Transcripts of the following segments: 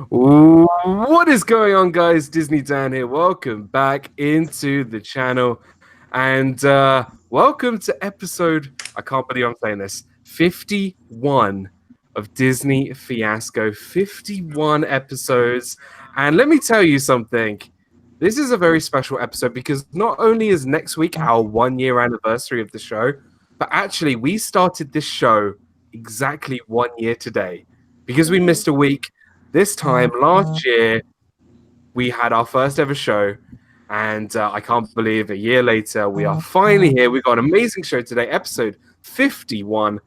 What is going on, guys? Disney Dan here. Welcome back into the channel. And welcome to episode, I can't believe I'm saying this, 51 of Disney Fiasco. 51 episodes. And let me tell you something. This is a very special episode because not only is next week our 1 year anniversary of the show, but actually we started this show exactly 1 year today because we missed a week. This time last year, we had our first ever show, and I can't believe a year later we are finally here. We got an amazing show today, episode 51.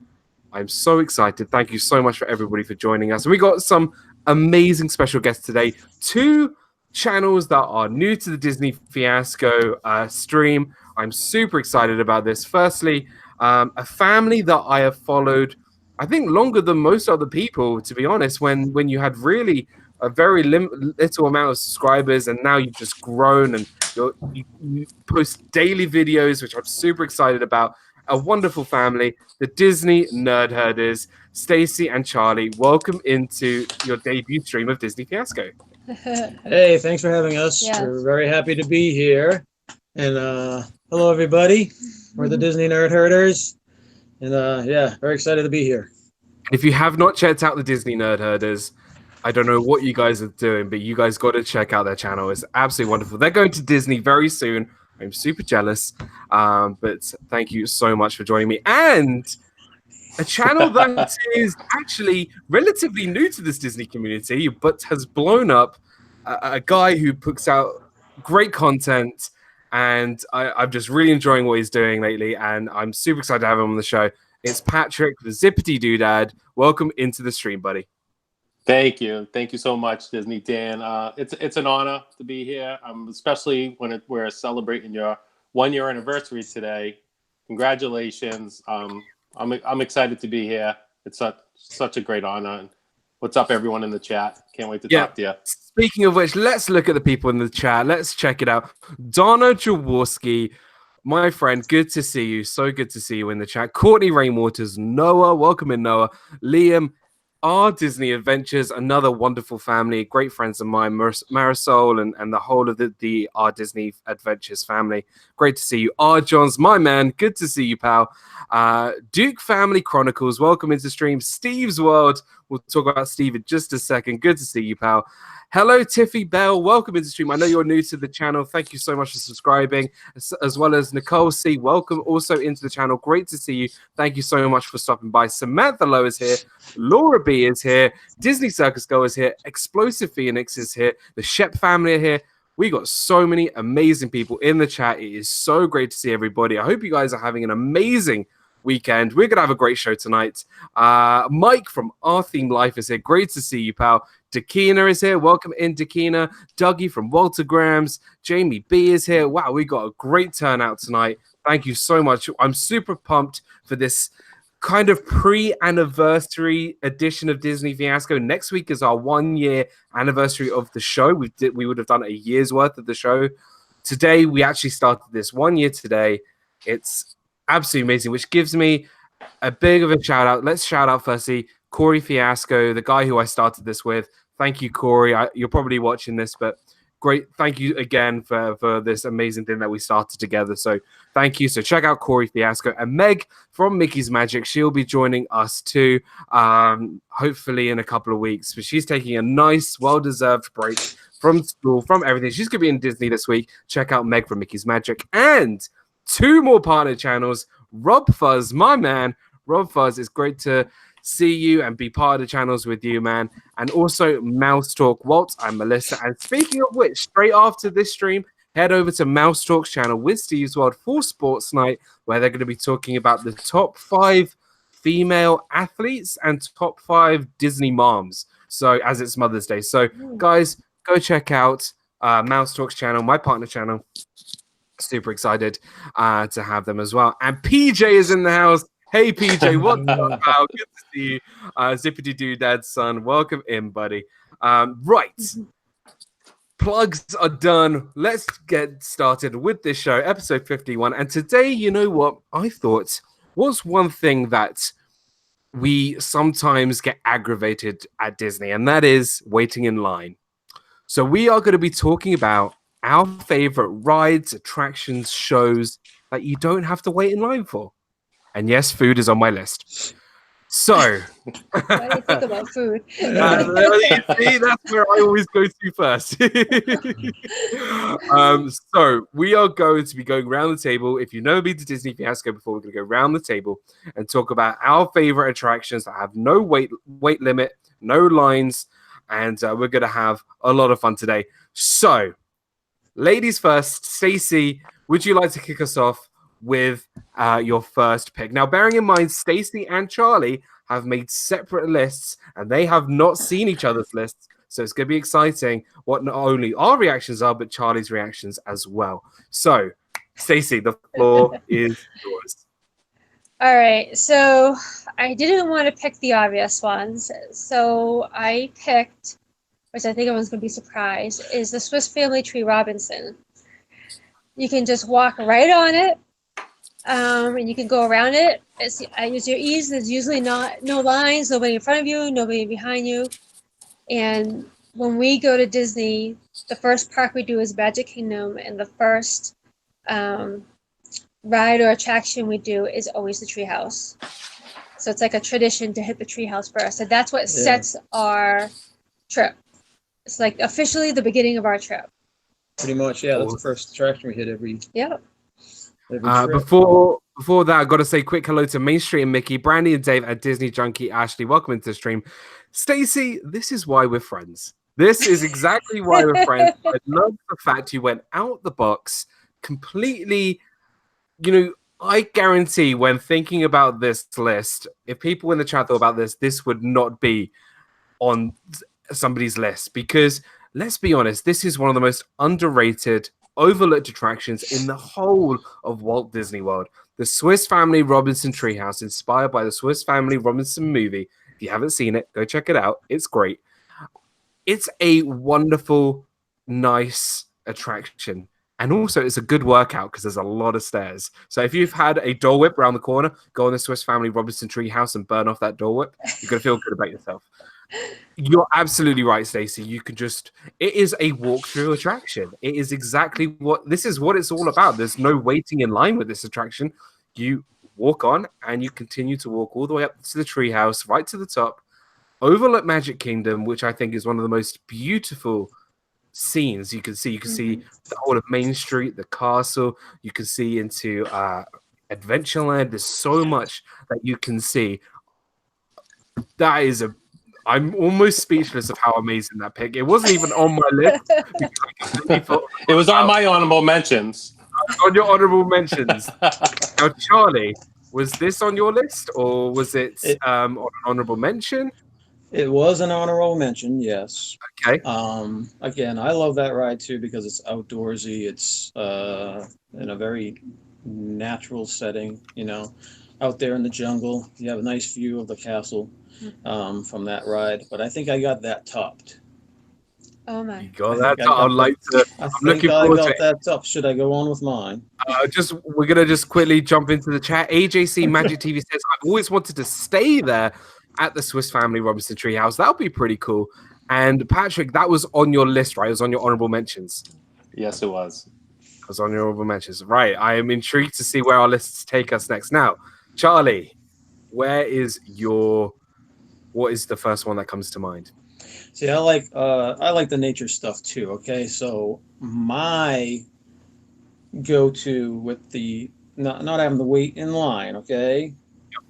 I'm so excited. Thank you so much for everybody for joining us. We got some amazing special guests today. Two channels that are new to the Disney Fiasco stream. I'm super excited about this. Firstly, a family that I have followed, I think, longer than most other people, to be honest, when you had really a very little amount of subscribers, and now you've just grown and you post daily videos, which I'm super excited about. A wonderful family, the Disney Nerd Herders, Stacy and Charlie. Welcome into your debut stream of Disney Fiasco. Hey, thanks for having us. Yes. We're very happy to be here. And hello, everybody. We're the Disney Nerd Herders. And yeah, very excited to be here. If you have not checked out the Disney Nerd Herders, I don't know what you guys are doing, but you guys got to check out their channel. It's absolutely wonderful. They're going to Disney very soon. I'm super jealous. But thank you so much for joining me. And a channel that is actually relatively new to this Disney community, but has blown up. A guy who puts out great content. And I'm just really enjoying what he's doing lately. And I'm super excited to have him on the show. It's Patrick, the Zippity Doodad. Welcome into the stream, buddy. Thank you so much, Disney Dan. It's an honor to be here, especially when we're celebrating your 1 year anniversary today. Congratulations! I'm excited to be here. It's such a great honor. And what's up, everyone in the chat? Can't wait to talk to you. Speaking of which, let's look at the people in the chat. Let's check it out. Donna Jaworski, my friend, good to see you. So good to see you in the chat. Courtney Rainwaters, Noah, welcome in, Noah. Liam, our Disney Adventures, another wonderful family, great friends of mine, Marisol and the whole of the Our Disney Adventures family. Great to see you. R. Johns, my man, good to see you, pal. Duke Family Chronicles, welcome into stream. Steve's World, we'll talk about Steve in just a second. Good to see you, pal. Hello, Tiffy Bell. Welcome into stream. I know you're new to the channel. Thank you so much for subscribing, as well as Nicole C. Welcome also into the channel. Great to see you. Thank you so much for stopping by. Samantha Lowe is here. Laura B is here. Disney Circus Go is here. Explosive Phoenix is here. The Shep family are here. We got so many amazing people in the chat. It is so great to see everybody. I hope you guys are having an amazing weekend. We're going to have a great show tonight. Mike from Our Theme Life is here. Great to see you, pal. Dakina is here. Welcome in, Dakina. Dougie from Waltergrams. Jamie B is here. Wow, we got a great turnout tonight. Thank you so much. I'm super pumped for this kind of pre-anniversary edition of Disney Fiasco. Next week is our 1 year anniversary of the show. We would have done a year's worth of the show. Today, we actually started this 1 year today. It's absolutely amazing, which gives me a big of a shout out. Let's shout out firstly Corey Fiasco, the guy who I started this with. Thank you, Corey. You're probably watching this, but great. Thank you again for this amazing thing that we started together. So thank you. So check out Corey Fiasco and Meg from Mickey's Magic. She'll be joining us too, hopefully in a couple of weeks. But she's taking a nice, well-deserved break from school, from everything. She's going to be in Disney this week. Check out Meg from Mickey's Magic. And two more partner channels. RobFuz, my man. RobFuz, it's great to see you and be part of the channels with you, man. And also Mouse Talk, Walt and Melissa. And speaking of which, straight after this stream, head over to Mouse Talk's channel with Steve's World for Sports Night, where they're going to be talking about the top 5 female athletes and top 5 Disney moms. So as it's Mother's Day. So guys, go check out Mouse Talk's channel, my partner channel. Super excited to have them as well. And PJ is in the house. Hey, PJ, what's up, pal? Good to see you. Zippity Doodad's son. Welcome in, buddy. Right. Plugs are done. Let's get started with this show, episode 51. And today, you know what? I thought was one thing that we sometimes get aggravated at Disney, and that is waiting in line. So we are going to be talking about our favorite rides, attractions, shows that you don't have to wait in line for. And yes, food is on my list. So, What do you think about food? see, that's where I always go to first. So we are going to be going around the table. If you've never been to Disney Fiasco before, we're going to go around the table and talk about our favorite attractions that have no wait limit, no lines, and we're going to have a lot of fun today. So, ladies first, Stacey, would you like to kick us off with your first pick? Now, bearing in mind, Stacey and Charlie have made separate lists, and they have not seen each other's lists. So it's going to be exciting what not only our reactions are, but Charlie's reactions as well. So, Stacey, the floor is yours. All right, so I didn't want to pick the obvious ones, so I picked, which I think everyone's going to be surprised, is the Swiss Family Tree Robinson. You can just walk right on it, and you can go around it. I use your ease. There's usually no lines, nobody in front of you, nobody behind you. And when we go to Disney, the first park we do is Magic Kingdom, and the first ride or attraction we do is always the treehouse. So it's like a tradition to hit the treehouse first. So that's what sets our trip. It's like officially the beginning of our trip. Pretty much, yeah. That's the first attraction we hit every Yep. trip. Before that, I've got to say quick hello to Main Street and Mickey, Brandy and Dave at Disney Junkie, Ashley. Welcome into the stream. Stacey, this is why we're friends. This is exactly why we're friends. I love the fact you went out the box completely. You know, I guarantee when thinking about this list, if people in the chat thought about this would not be on somebody's list, because let's be honest, this is one of the most underrated, overlooked attractions in the whole of Walt Disney World. The Swiss Family Robinson Treehouse, inspired by the Swiss Family Robinson movie. If you haven't seen it, go check it out. It's great. It's a wonderful, nice attraction. And also, it's a good workout because there's a lot of stairs. So if you've had a Dole Whip around the corner, go on the Swiss Family Robinson Treehouse and burn off that Dole Whip. You're going to feel good about yourself. You're absolutely right, Stacey. You can just, it is a walkthrough attraction. It is exactly this is what it's all about. There's no waiting in line with this attraction. You walk on and you continue to walk all the way up to the treehouse, right to the top, overlook Magic Kingdom, which I think is one of the most beautiful scenes you can see. You can see the whole of Main Street, the castle. You can see into Adventureland. There's so much that you can see. That is I'm almost speechless of how amazing that pick. It wasn't even on my list. It was on my honorable mentions. On your honorable mentions. Now, Charlie, was this on your list, or was it on an honorable mention? It was an honorable mention, yes. Okay. Again, I love that ride too because it's outdoorsy. It's in a very natural setting, you know, out there in the jungle. You have a nice view of the castle from that ride. But I think I got that topped. Oh my! You got that topped. I'm looking forward to it. That topped. Should I go on with mine? We're gonna just quickly jump into the chat. AJC Magic TV says, "I've always wanted to stay there at the Swiss Family Robinson Treehouse. That would be pretty cool." And Patrick, that was on your list, right? It was on your honorable mentions. Yes, it was. It was on your honorable mentions, right? I am intrigued to see where our lists take us next. Now, Charlie, what is the first one that comes to mind? See, I like the nature stuff too. Okay, so my go-to with the not having to wait in line. Okay,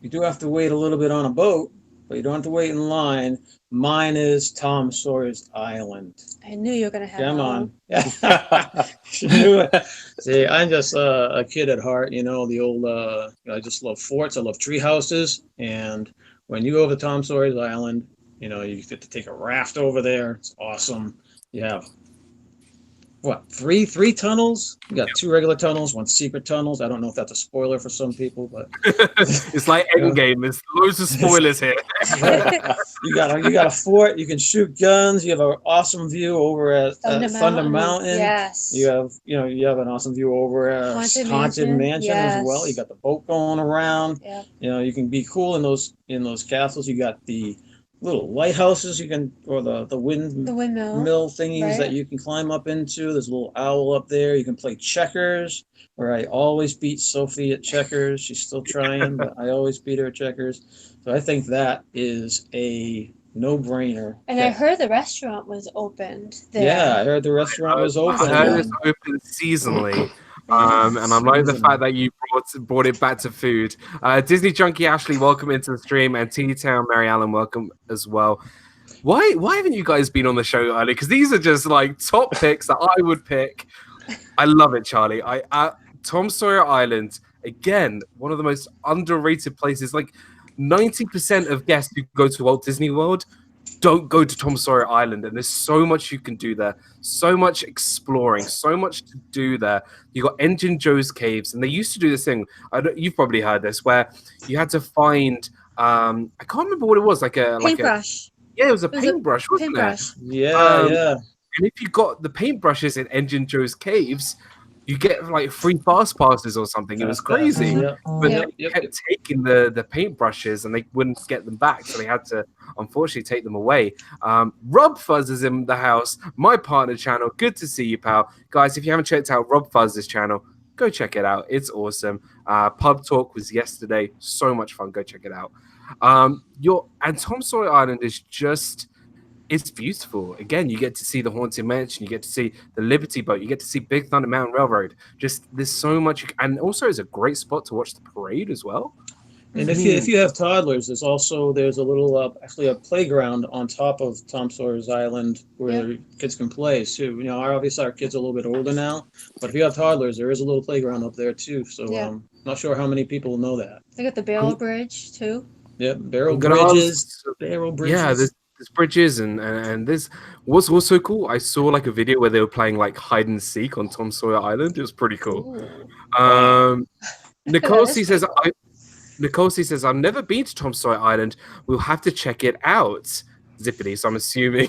you do have to wait a little bit on a boat, but you don't have to wait in line. Mine is Tom Sawyer's Island. I knew you were gonna have. Come on. You knew it. See, I'm just a kid at heart. You know, the old. I just love forts. I love tree houses, and when you go over to Tom Sawyer's Island, you know, you get to take a raft over there. It's awesome. You have three tunnels? You got two regular tunnels, one secret tunnels. I don't know if that's a spoiler for some people, but it's like Endgame. There's loads of spoilers here. You got a fort. You can shoot guns. You have an awesome view over at Thunder Mountain. Yes. You have an awesome view over at Haunted Mansion as well. You got the boat going around. Yeah. You can be cool in those castles. You got the little lighthouses or the windmill thingies that you can climb up into. There's a little owl up there. You can play checkers, where I always beat Sophie at checkers. She's still trying, but I always beat her at checkers. So I think that is a no-brainer. And I heard the restaurant was opened there. Yeah, I heard the restaurant was open. I heard it's open seasonally. And I like the fact that you brought it back to food. Disney Junkie Ashley, welcome into the stream, and T-Town Mary Allen, welcome as well. Why haven't you guys been on the show earlier? Because these are just like top picks that I would pick. I love it, Charlie. Tom Sawyer Island, again, one of the most underrated places. Like 90% of guests who go to Walt Disney World don't go to Tom Sawyer Island, and there's so much you can do there, so much exploring, so much to do there. You got Engine Joe's caves, and they used to do this thing. You've probably heard this, where you had to find I can't remember what it was, like a paintbrush. Yeah, it was a paintbrush, wasn't it? Yeah. And if you got the paintbrushes in Engine Joe's caves, you get like free fast passes or something. It was crazy. But they kept taking the paintbrushes and they wouldn't get them back. So they had to, unfortunately, take them away. RobFuz is in the house, my partner channel. Good to see you, pal. Guys, if you haven't checked out RobFuz's channel, go check it out. It's awesome. Pub Talk was yesterday. So much fun. Go check it out. And Tom Sawyer Island is just... It's beautiful. Again, you get to see the Haunted Mansion, you get to see the Liberty Boat, you get to see Big Thunder Mountain Railroad. Just there's so much, and also it's a great spot to watch the parade as well. And if you have toddlers, there's a little actually a playground on top of Tom Sawyer's Island where kids can play too. Obviously our kids are a little bit older now, but if you have toddlers, there is a little playground up there too. So not sure how many people know that. They got the Barrel Bridge too. Yep, Barrel Bridges. Yeah, there's bridges and there's what's also cool. I saw like a video where they were playing like hide and seek on Tom Sawyer Island. It was pretty cool. Nicole C says I've never been to Tom Sawyer Island. We'll have to check it out. Zippity, so I'm assuming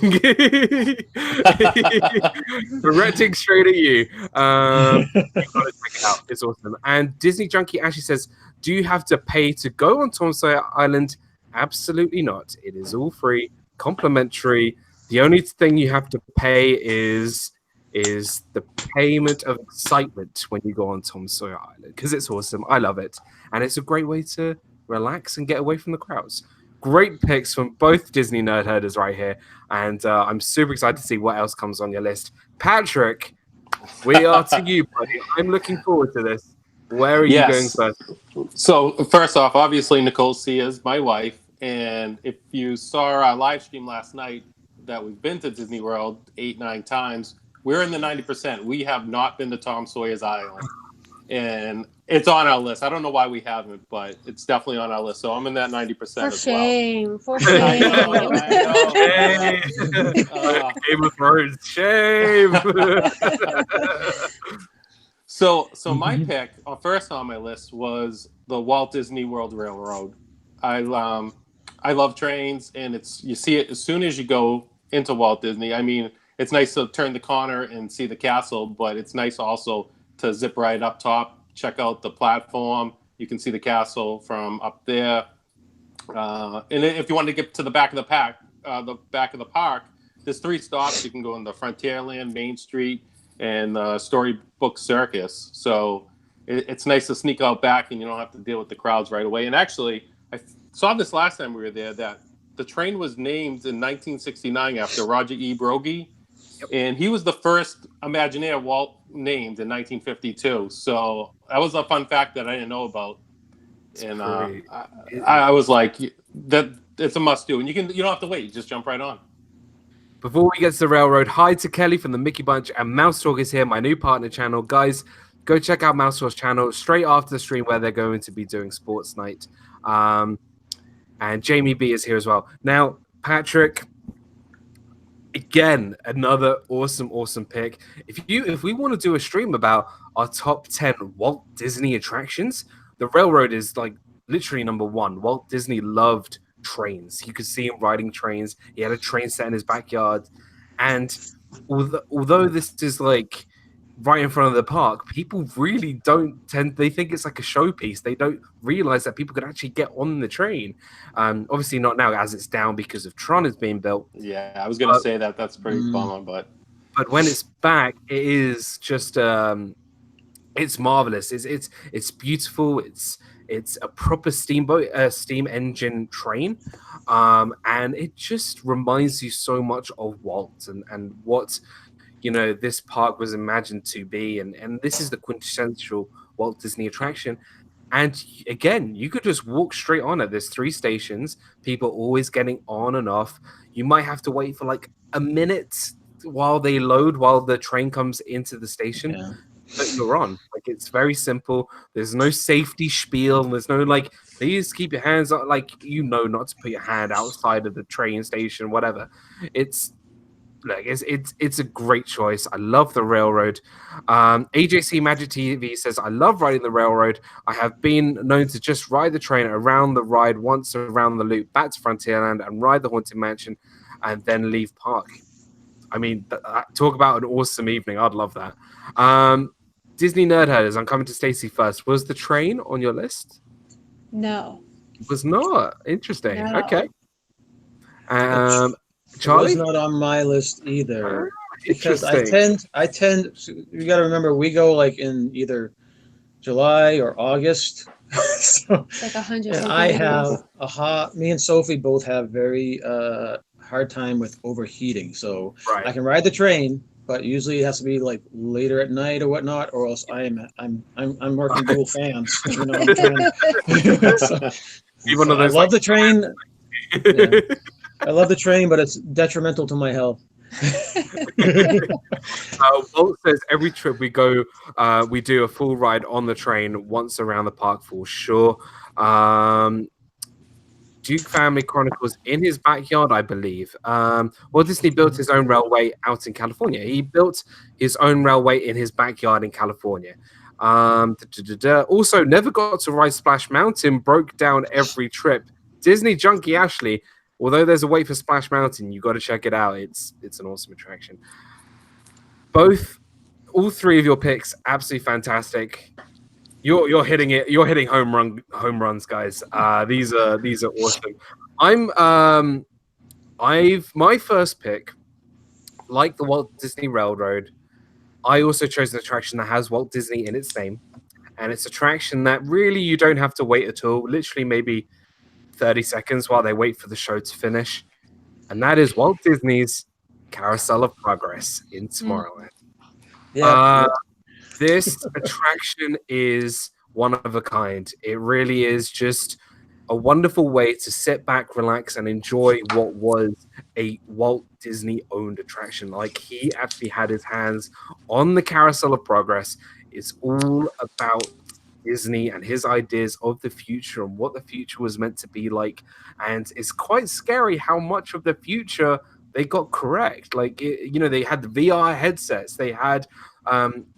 directing straight at you. You gotta check it out. It's awesome. And Disney Junkie actually says, do you have to pay to go on Tom Sawyer Island? Absolutely not. It is all free, complimentary. The only thing you have to pay is the payment of excitement when you go on Tom Sawyer Island, because it's awesome. I love it, and it's a great way to relax and get away from the crowds. Great picks from both Disney nerd herders right here, and I'm super excited to see what else comes on your list. Patrick, we are to you, buddy. I'm looking forward to this. Where are you going first? So first off, obviously Nicole C is my wife, and if you saw our live stream last night that we've been to Disney World 8-9 times, we're in the 90%. We have not been to Tom Sawyer's Island, and it's on our list. I don't know why we haven't, but it's definitely on our list. So I'm in that 90% as well. For shame. I know. Game of Thrones. Shame. So my pick, first on my list, was the Walt Disney World Railroad. I love trains, and you see it as soon as you go into Walt Disney. I mean, it's nice to turn the corner and see the castle, but it's nice also to zip right up top, check out the platform. You can see the castle from up there. And if you want to get to the back of the park, there's 3 stops. You can go in the Frontierland, Main Street, and Storybook Circus. So it's nice to sneak out back, and you don't have to deal with the crowds right away. And actually, I saw this last time we were there, that the train was named in 1969 after Roger E. Broggie. And he was the first Imagineer Walt named in 1952. So that was a fun fact that I didn't know about. And I was like, that it's a must do. And you don't have to wait. You just jump right on. Before we get to the railroad, hi to Kelly from the Mickey Bunch, and Mouse Talk is here, my new partner channel. Guys, go check out Mouse Talk's channel straight after the stream, where they're going to be doing Sports Night. And Jamie B is here as well. Now, Patrick, again, another awesome pick. If we want to do a stream about our top 10 Walt Disney attractions, the railroad is like literally number 1. Walt Disney loved trains. You could see him riding trains. He had a train set in his backyard, and although this is like right in front of the park, people really don't they think it's like a showpiece. They don't realize that people could actually get on the train. Obviously not now, as it's down because of Tron is being built. Yeah, I was gonna say that's pretty bummer, but when it's back, it is just it's marvelous. It's beautiful. It's a proper steam engine train, and it just reminds you so much of Walt and what this park was imagined to be, and this is the quintessential Walt Disney attraction. And again, you could just walk straight on it. There's 3 stations, people always getting on and off. You might have to wait for like a minute while they load, while the train comes into the station. Yeah. But you're on. Like, it's very simple. There's no safety spiel. There's no like, please keep your hands up, like, not to put your hand outside of the train station, whatever. It's a great choice. I love the railroad. AJC Magic TV says, I love riding the railroad. I have been known to just ride the train around the ride once around the loop back to Frontierland and ride the Haunted Mansion and then leave park. I mean, talk about an awesome evening. I'd love that. Disney Nerd Herders, I'm coming to Stacey first. Was the train on your list? No. It was not. Interesting. No. Okay. It Charlie? was not on my list either. Because Interesting. I tend, you got to remember, we go like in either July or August. So, It's like 100. and I have me and Sophie both have very hard time with overheating. So Right. I can ride the train, but usually it has to be like later at night or whatnot, or else I'm working dual fans. You know, I'm trying, so, One of I those, love the train. Yeah. I love the train, but it's detrimental to my health. Walt says every trip we go, we do a full ride on the train once around the park for sure. Duke Family Chronicles in his backyard, I believe. Walt Disney built his own railway out in California. He built his own railway in his backyard in California. Also, never got to ride Splash Mountain, broke down every trip. Disney Junkie Ashley, although there's a wait for Splash Mountain, you got to check it out. It's an awesome attraction. All 3 of your picks, absolutely fantastic. You're hitting it. You're hitting home runs, guys. These are awesome. My first pick, like the Walt Disney Railroad, I also chose an attraction that has Walt Disney in its name, and it's an attraction that really you don't have to wait at all. Literally, maybe 30 seconds while they wait for the show to finish, and that is Walt Disney's Carousel of Progress in Tomorrowland. This attraction is one of a kind. It really is just a wonderful way to sit back, relax, and enjoy what was a Walt Disney owned attraction. Like, he actually had his hands on the Carousel of Progress. It's all about Disney and his ideas of the future and what the future was meant to be like. And it's quite scary how much of the future they got correct. Like, they had the VR headsets. They had,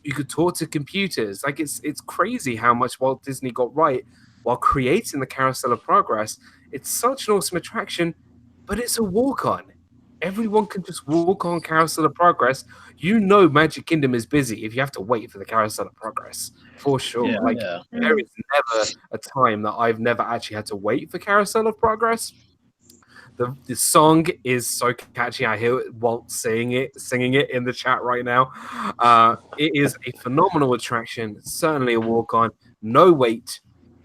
you could talk to computers. Like, it's crazy how much Walt Disney got right while creating the Carousel of Progress. It's such an awesome attraction, but it's a walk-on. Everyone can just walk on Carousel of Progress. Magic Kingdom is busy if you have to wait for the Carousel of Progress, for sure. There is never a time that I've never actually had to wait for Carousel of Progress. The song is so catchy. I hear Walt singing it in the chat right now. It is a phenomenal attraction. Certainly a walk-on. No wait.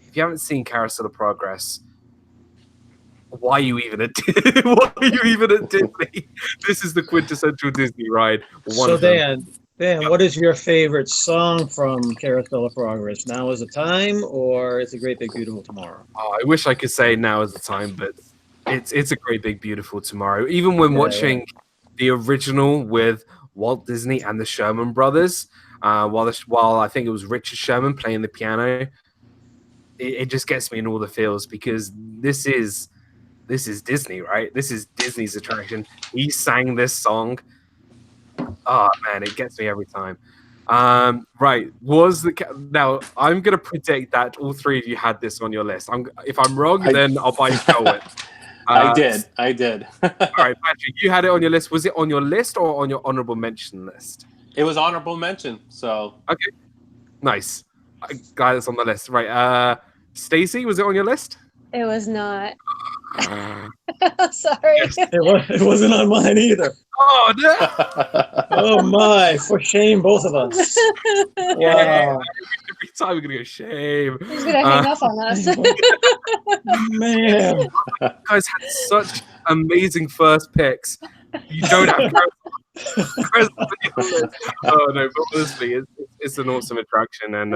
If you haven't seen Carousel of Progress, why are you even at Disney? This is the quintessential Disney ride. So Dan, what is your favorite song from Carousel of Progress? Now is the time, or it's a Great Big Beautiful Tomorrow? Oh, I wish I could say now is the time, but it's a Great Big Beautiful Tomorrow. Even when watching the original with Walt Disney and the Sherman Brothers, while I think it was Richard Sherman playing the piano, it just gets me in all the feels, because this is Disney, right? This is Disney's attraction. He sang this song. Oh man, it gets me every time. Right, now I'm gonna predict that all 3 of you had this on your list. If I'm wrong, then I'll buy you it. I did. I did. All right, Patrick, you had it on your list. Was it on your list or on your honorable mention list? It was honorable mention. So Okay, nice. Guy that's on the list, right? Stacy, was it on your list? It was not. Uh, Sorry. yes. It wasn't on mine either. Oh no! Oh my! For shame, both of us. Wow, Every time we're gonna go shame. He's gonna hang up on us. man. You guys had such amazing first picks. You don't have Chris on your list. Oh no, but honestly, it's an awesome attraction, and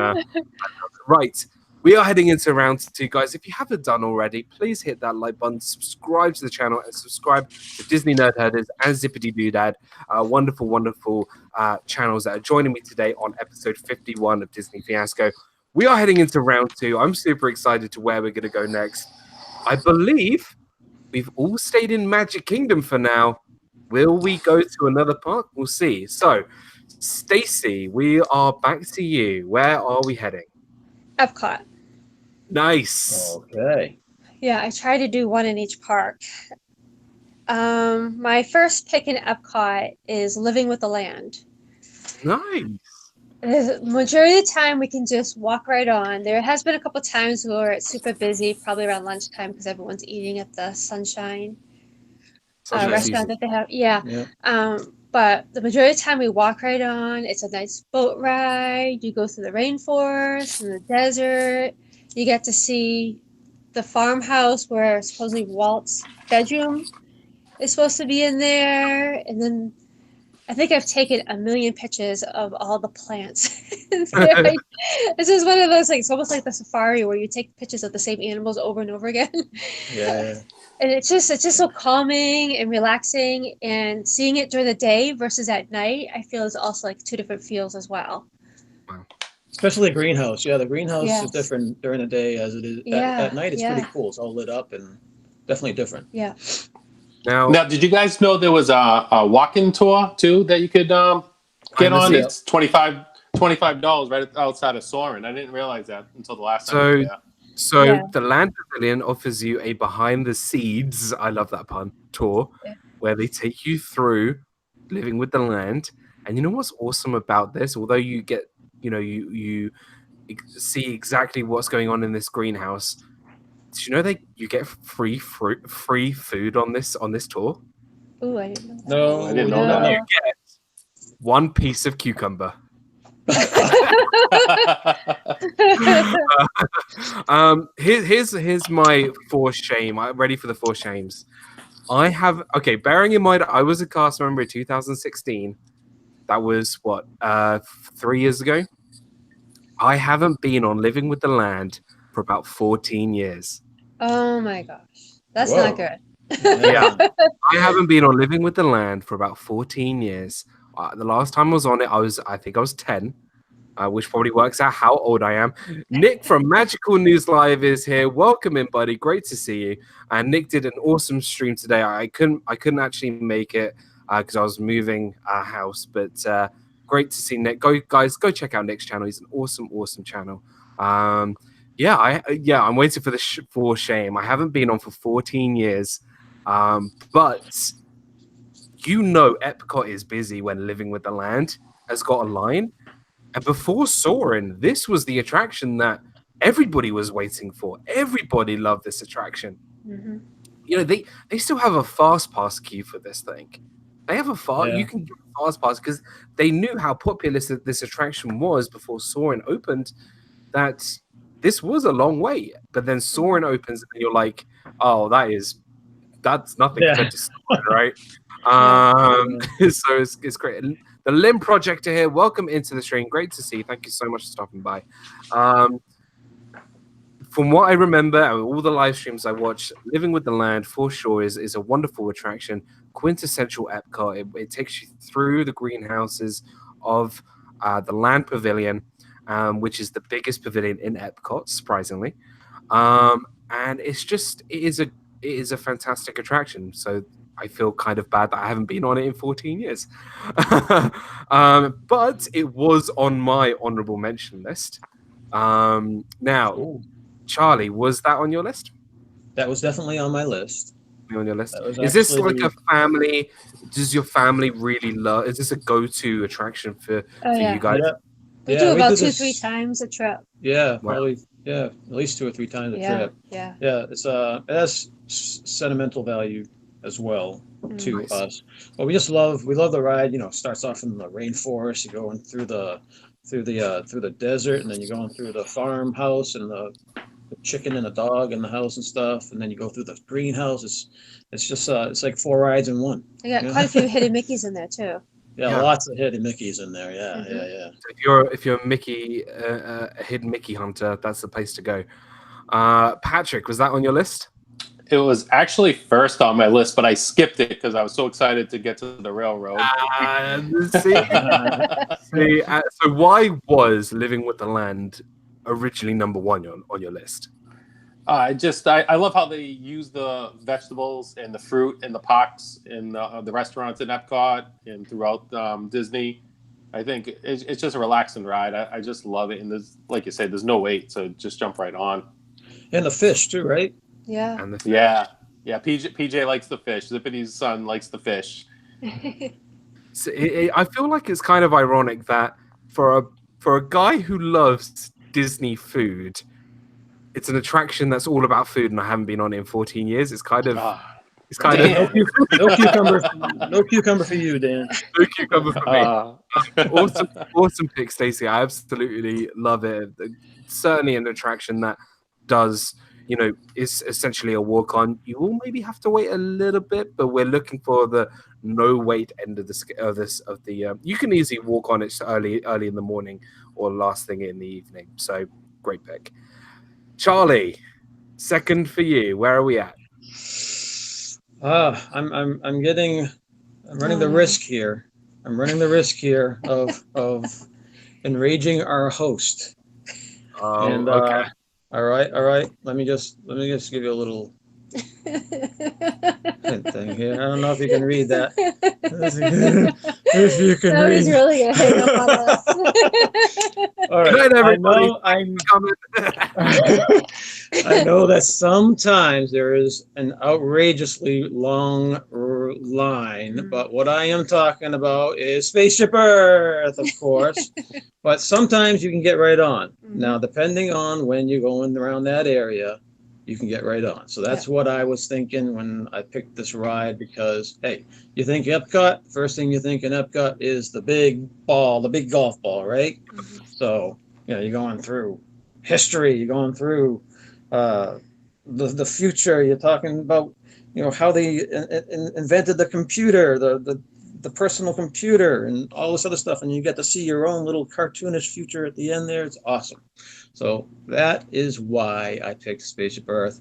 right. We are heading into round 2, guys. If you haven't done already, please hit that like button, subscribe to the channel, and subscribe to Disney Nerd Herders and Zippity Doodad, wonderful, wonderful channels that are joining me today on episode 51 of Disney Fiasco. We are heading into round 2. I'm super excited to where we're going to go next. I believe we've all stayed in Magic Kingdom for now. Will we go to another park? We'll see. So, Stacy, we are back to you. Where are we heading? Epcot. Nice. Okay. Yeah, I try to do one in each park. My first pick in Epcot is Living with the Land. Nice. The majority of the time, we can just walk right on. There has been a couple times where it's super busy, probably around lunchtime because everyone's eating at the Sunshine restaurant that they have. Yeah. But the majority of the time, we walk right on. It's a nice boat ride. You go through the rainforest and the desert. You get to see the farmhouse where supposedly Walt's bedroom is supposed to be in there. And then I think I've taken a million pictures of all the plants. This is one of those, like, it's almost like the safari where you take pictures of the same animals over and over again. Yeah. And it's just so calming and relaxing, and seeing it during the day versus at night, I feel is also like 2 different feels as well. Wow. Especially the greenhouse. Yeah, the greenhouse Yes. is different during the day as it is at night. It's pretty cool. It's all lit up and definitely different. Yeah. Now, did you guys know there was a walk-in tour too that you could get on? Yeah. It's $25 right outside of Soarin'. I didn't realize that until the last time I was there. So Yeah. the Land Pavilion offers you a behind the scenes, I love that pun, tour, where they take you through living with the land. And you know what's awesome about this? Although you get, you see exactly what's going on in this greenhouse. Did you know you get free food on this tour? Ooh, I didn't know that. No, I didn't know that. You get 1 piece of cucumber. Here's my 4 shame. I'm ready for the 4 shames. Bearing in mind I was a cast member in 2016. That was 3 years ago. I haven't been on Living with the Land for about 14 years. Oh my gosh. That's Whoa. not good. Yeah. I haven't been on Living with the Land for about 14 years. The last time I was on it, I think I was 10, which probably works out how old I am. Nick from Magical News Live is here. Welcome in, buddy. Great to see you. And Nick did an awesome stream today. I couldn't actually make it because I was moving our house, but great to see Nick. Go check out Nick's channel. He's an awesome channel. I'm waiting for the for shame. I haven't been on for 14 years, but Epcot is busy when Living with the Land has got a line. And before Soarin', this was the attraction that everybody was waiting for. Everybody loved this attraction. Mm-hmm. They still have a fast pass queue for this thing. They have you can get a fast pass because they knew how popular this attraction was before Soarin' opened, that this was a long wait. But then Soarin' opens and you're like, oh, that's nothing compared to Soarin', right? So it's great. The Lim Projector here, welcome into the stream. Great to see you. Thank you so much for stopping by. From what I remember, and all the live streams I watched, Living with the Land for sure is a wonderful attraction. Quintessential Epcot. It takes you through the greenhouses of the Land Pavilion, which is the biggest pavilion in Epcot, surprisingly. And it is a fantastic attraction. So I feel kind of bad that I haven't been on it in 14 years. But it was on my honorable mention list. Now, Ooh. Charlie, was that on your list? That was definitely on my list. on your list. That was Is this actually like a family? Does your family really love? Is this a go-to attraction for yeah. you guys? Yeah. We Yeah, do we about do 2-3 this- times a trip. Yeah, Wow. probably. Yeah, at least 2 or 3 times a Yeah, trip. yeah. Yeah, it has sentimental value as well to Nice. us. But we love the ride. You know, it starts off in the rainforest. You're going through the desert, and then you're going through the farmhouse and the chicken and the dog in the house and stuff, and then you go through the greenhouse. It's just it's like 4 rides in one. I got Yeah. quite a few hidden Mickeys in there too. Yeah, Yeah. lots of hidden Mickeys in there. Yeah, Mhm. yeah. If you're a Mickey, a hidden Mickey hunter, that's the place to go. Patrick, was that on your list? It was actually first on my list, but I skipped it because I was so excited to get to the railroad. So why was Living with the Land originally number one on your list? I love how they use the vegetables and the fruit and the parks in the restaurants in Epcot and throughout Disney. I think it's just a relaxing ride. I just love it. And there's, like you said, there's no wait, so just jump right on. And the fish too, right? Yeah. And Yeah. PJ likes the fish. Zippity's son likes the fish. So I feel like it's kind of ironic that for a guy who loves Disney food, it's an attraction that's all about food, and I haven't been on it in 14 years. It's kind of Dan. No cucumber for you, Dan. no cucumber for me. Awesome pick, Stacey. I absolutely love it. Certainly an attraction that does, is essentially a walk on. You will maybe have to wait a little bit, but we're looking for the no wait end of the you can easily walk on it early in the morning or last thing in the evening. So great pick. Charlie, second for you. Where are we at? I'm running the risk here. I'm running the risk here of enraging our host. And Okay. all right. Let me just give you a little hint thing here. I don't know if you can read that. If you can That was read. really gonna hang up on us. All right. Good, everybody. I know that sometimes there is an outrageously long line, but what I am talking about is Spaceship Earth, of course. But sometimes you can get right on. Now, depending on when you're going around that area, you can get right on. So that's what I was thinking when I picked this ride, because, hey, you think Epcot, first thing you think in Epcot is the big ball, the big golf ball, right? So, you're going through history, you're going through the future, you're talking about, how they invented the computer, the personal computer and all this other stuff, and you get to see your own little cartoonish future at the end there. It's awesome. So that is why I picked Spaceship Earth,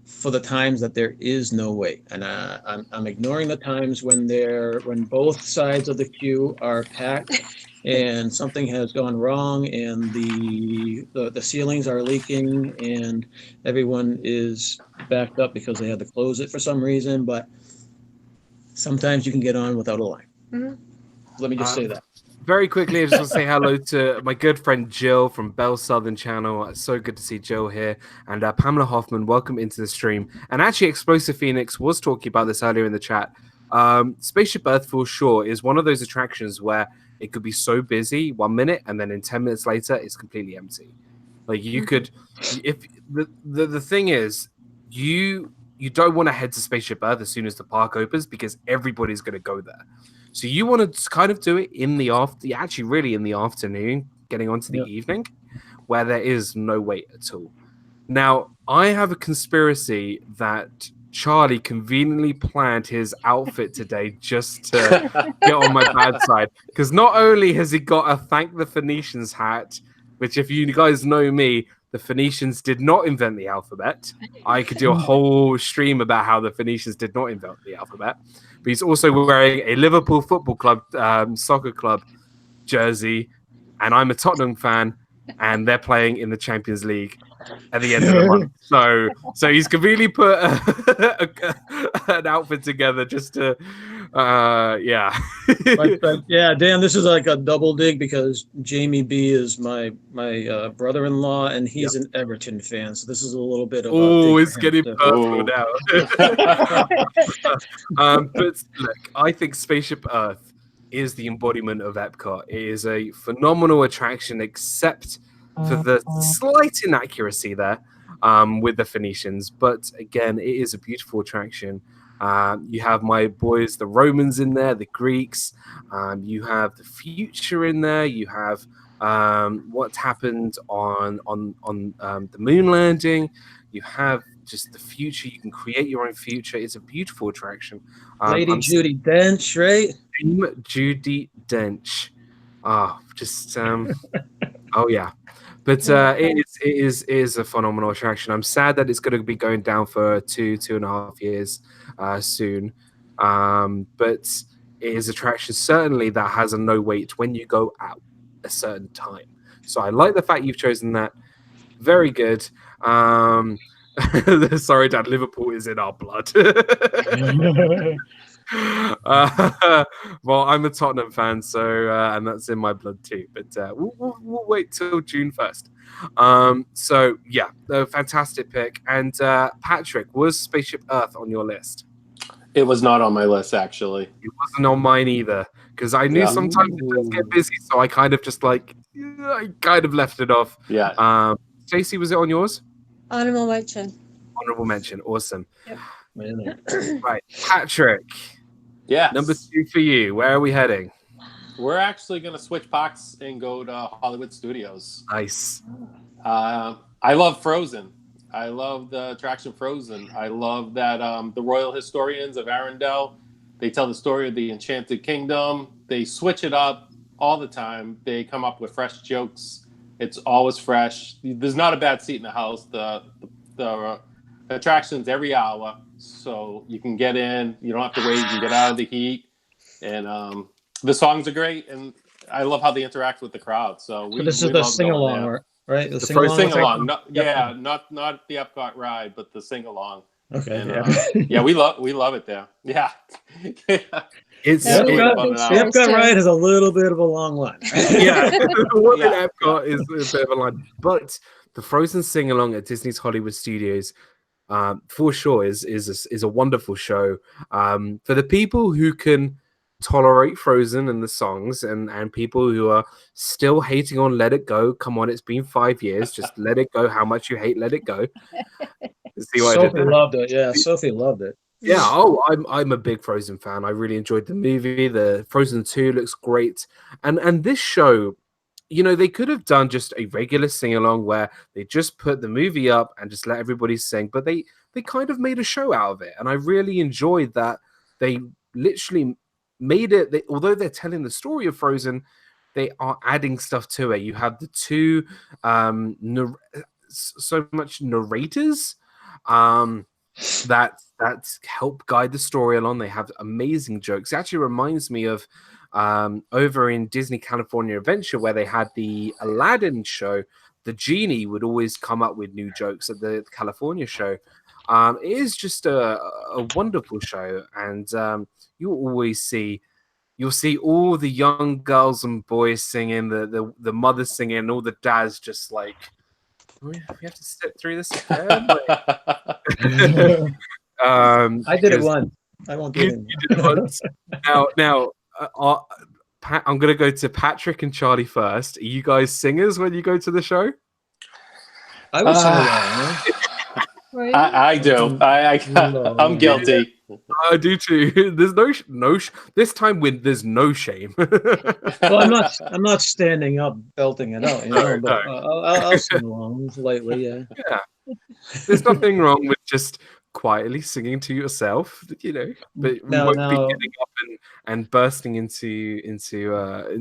for the times that there is no wait. And I'm ignoring the times when both sides of the queue are packed and something has gone wrong and the ceilings are leaking and everyone is backed up because they had to close it for some reason. But sometimes you can get on without a line. Let me just say that. Very quickly, I just want to say hello to my good friend Jill from Bell Southern Channel. It's so good to see Jill here. And Pamela Hoffman, welcome into the stream. And actually, Explosive Phoenix was talking about this earlier in the chat. Spaceship Earth, for sure, is one of those attractions where it could be so busy 1 minute, and then in 10 minutes later, it's completely empty. Like you could, if the thing is, you don't want to head to Spaceship Earth as soon as the park opens, because everybody's going to go there. So you want to kind of do it in the afternoon, getting onto the evening, where there is no wait at all. Now, I have a conspiracy that Charlie conveniently planned his outfit today just to get on my bad side. Because not only has he got a Thank the Phoenicians hat, which, if you guys know me, the Phoenicians did not invent the alphabet. I could do a whole stream about how the Phoenicians did not invent the alphabet. But he's also wearing a Liverpool Football Club soccer club jersey, and I'm a Tottenham fan, and they're playing in the Champions League at the end of the month. So he's conveniently put an outfit together just to Yeah. But yeah, Dan, this is like a double dig because Jamie B is my brother-in-law, and he's an Everton fan. So this is a little bit of a Oh, dig it's for him getting too. personal Ooh. now. But look, I think Spaceship Earth is the embodiment of Epcot. It is a phenomenal attraction, except for the slight inaccuracy there with the Phoenicians. But again, it is a beautiful attraction. You have my boys, the Romans, in there, the Greeks. You have the future in there. You have what happened on the moon landing. You have just the future. You can create your own future. It's a beautiful attraction. Lady Judi Dench, right? Judi Dench. Oh yeah. But it is a phenomenal attraction. I'm sad that it's going to be going down for 2.5 years soon. But it is attraction certainly that has a no wait when you go out a certain time. So I like the fact you've chosen that. Very good. Sorry, Dad. Liverpool is in our blood. Well, I'm a Tottenham fan, so and that's in my blood too. But we'll wait till June 1st. So yeah, a fantastic pick. And Patrick, was Spaceship Earth on your list? It was not on my list, actually. It wasn't on mine either, because I knew sometimes it does get busy, so I kind of just I kind of left it off. Yeah. Stacey, was it on yours? Honorable mention. Honorable mention. Awesome. Yep. Right, Patrick. Yeah. Number 2 for you. Where are we heading? We're actually going to switch box and go to Hollywood Studios. Nice. I love Frozen. I love the attraction Frozen. I love that the royal historians of Arendelle, they tell the story of the Enchanted Kingdom. They switch it up all the time. They come up with fresh jokes. It's always fresh. There's not a bad seat in the house. The attractions every hour, so you can get in. You don't have to wait. You can get out of the heat. And the songs are great. And I love how they interact with the crowd. So this is the sing-along, right? The sing-along. Not the Epcot ride, but the sing-along. Okay. And, yeah, we love it there. Yeah. It's the Epcot ride is a little bit of a long line. Yeah, one in Epcot is a bit of a line, but the Frozen sing along at Disney's Hollywood Studios, for sure, is a wonderful show. For the people who can tolerate Frozen and the songs, and people who are still hating on Let It Go. Come on, it's been 5 years. Just let it go. How much you hate Let It Go. See what Sophie loved it. Yeah, Sophie loved it. Yeah, I'm a big Frozen fan. I really enjoyed the movie. The Frozen 2 looks great. And this show, they could have done just a regular sing-along where they just put the movie up and just let everybody sing, but they kind of made a show out of it. And I really enjoyed that they literally made it, although they're telling the story of Frozen, they are adding stuff to it. You have the two so much narrators that help guide the story along. They have amazing jokes. It actually reminds me of over in Disney California Adventure, where they had the Aladdin show. The genie would always come up with new jokes at the California show. It is just a wonderful show, and you'll see all the young girls and boys singing, the mothers singing, and all the dads just like, we have to sit through this again. I did it once. I won't do it. You did it once. Now, I'm going to go to Patrick and Charlie first. Are you guys singers when you go to the show? I would sing along. Right? I do. I'm guilty. I do too. There's no this time there's no shame. Well, I'm not standing up belting it out, but I'll sing along lightly. Yeah. There's nothing wrong with just quietly singing to yourself, but we won't be getting up and bursting into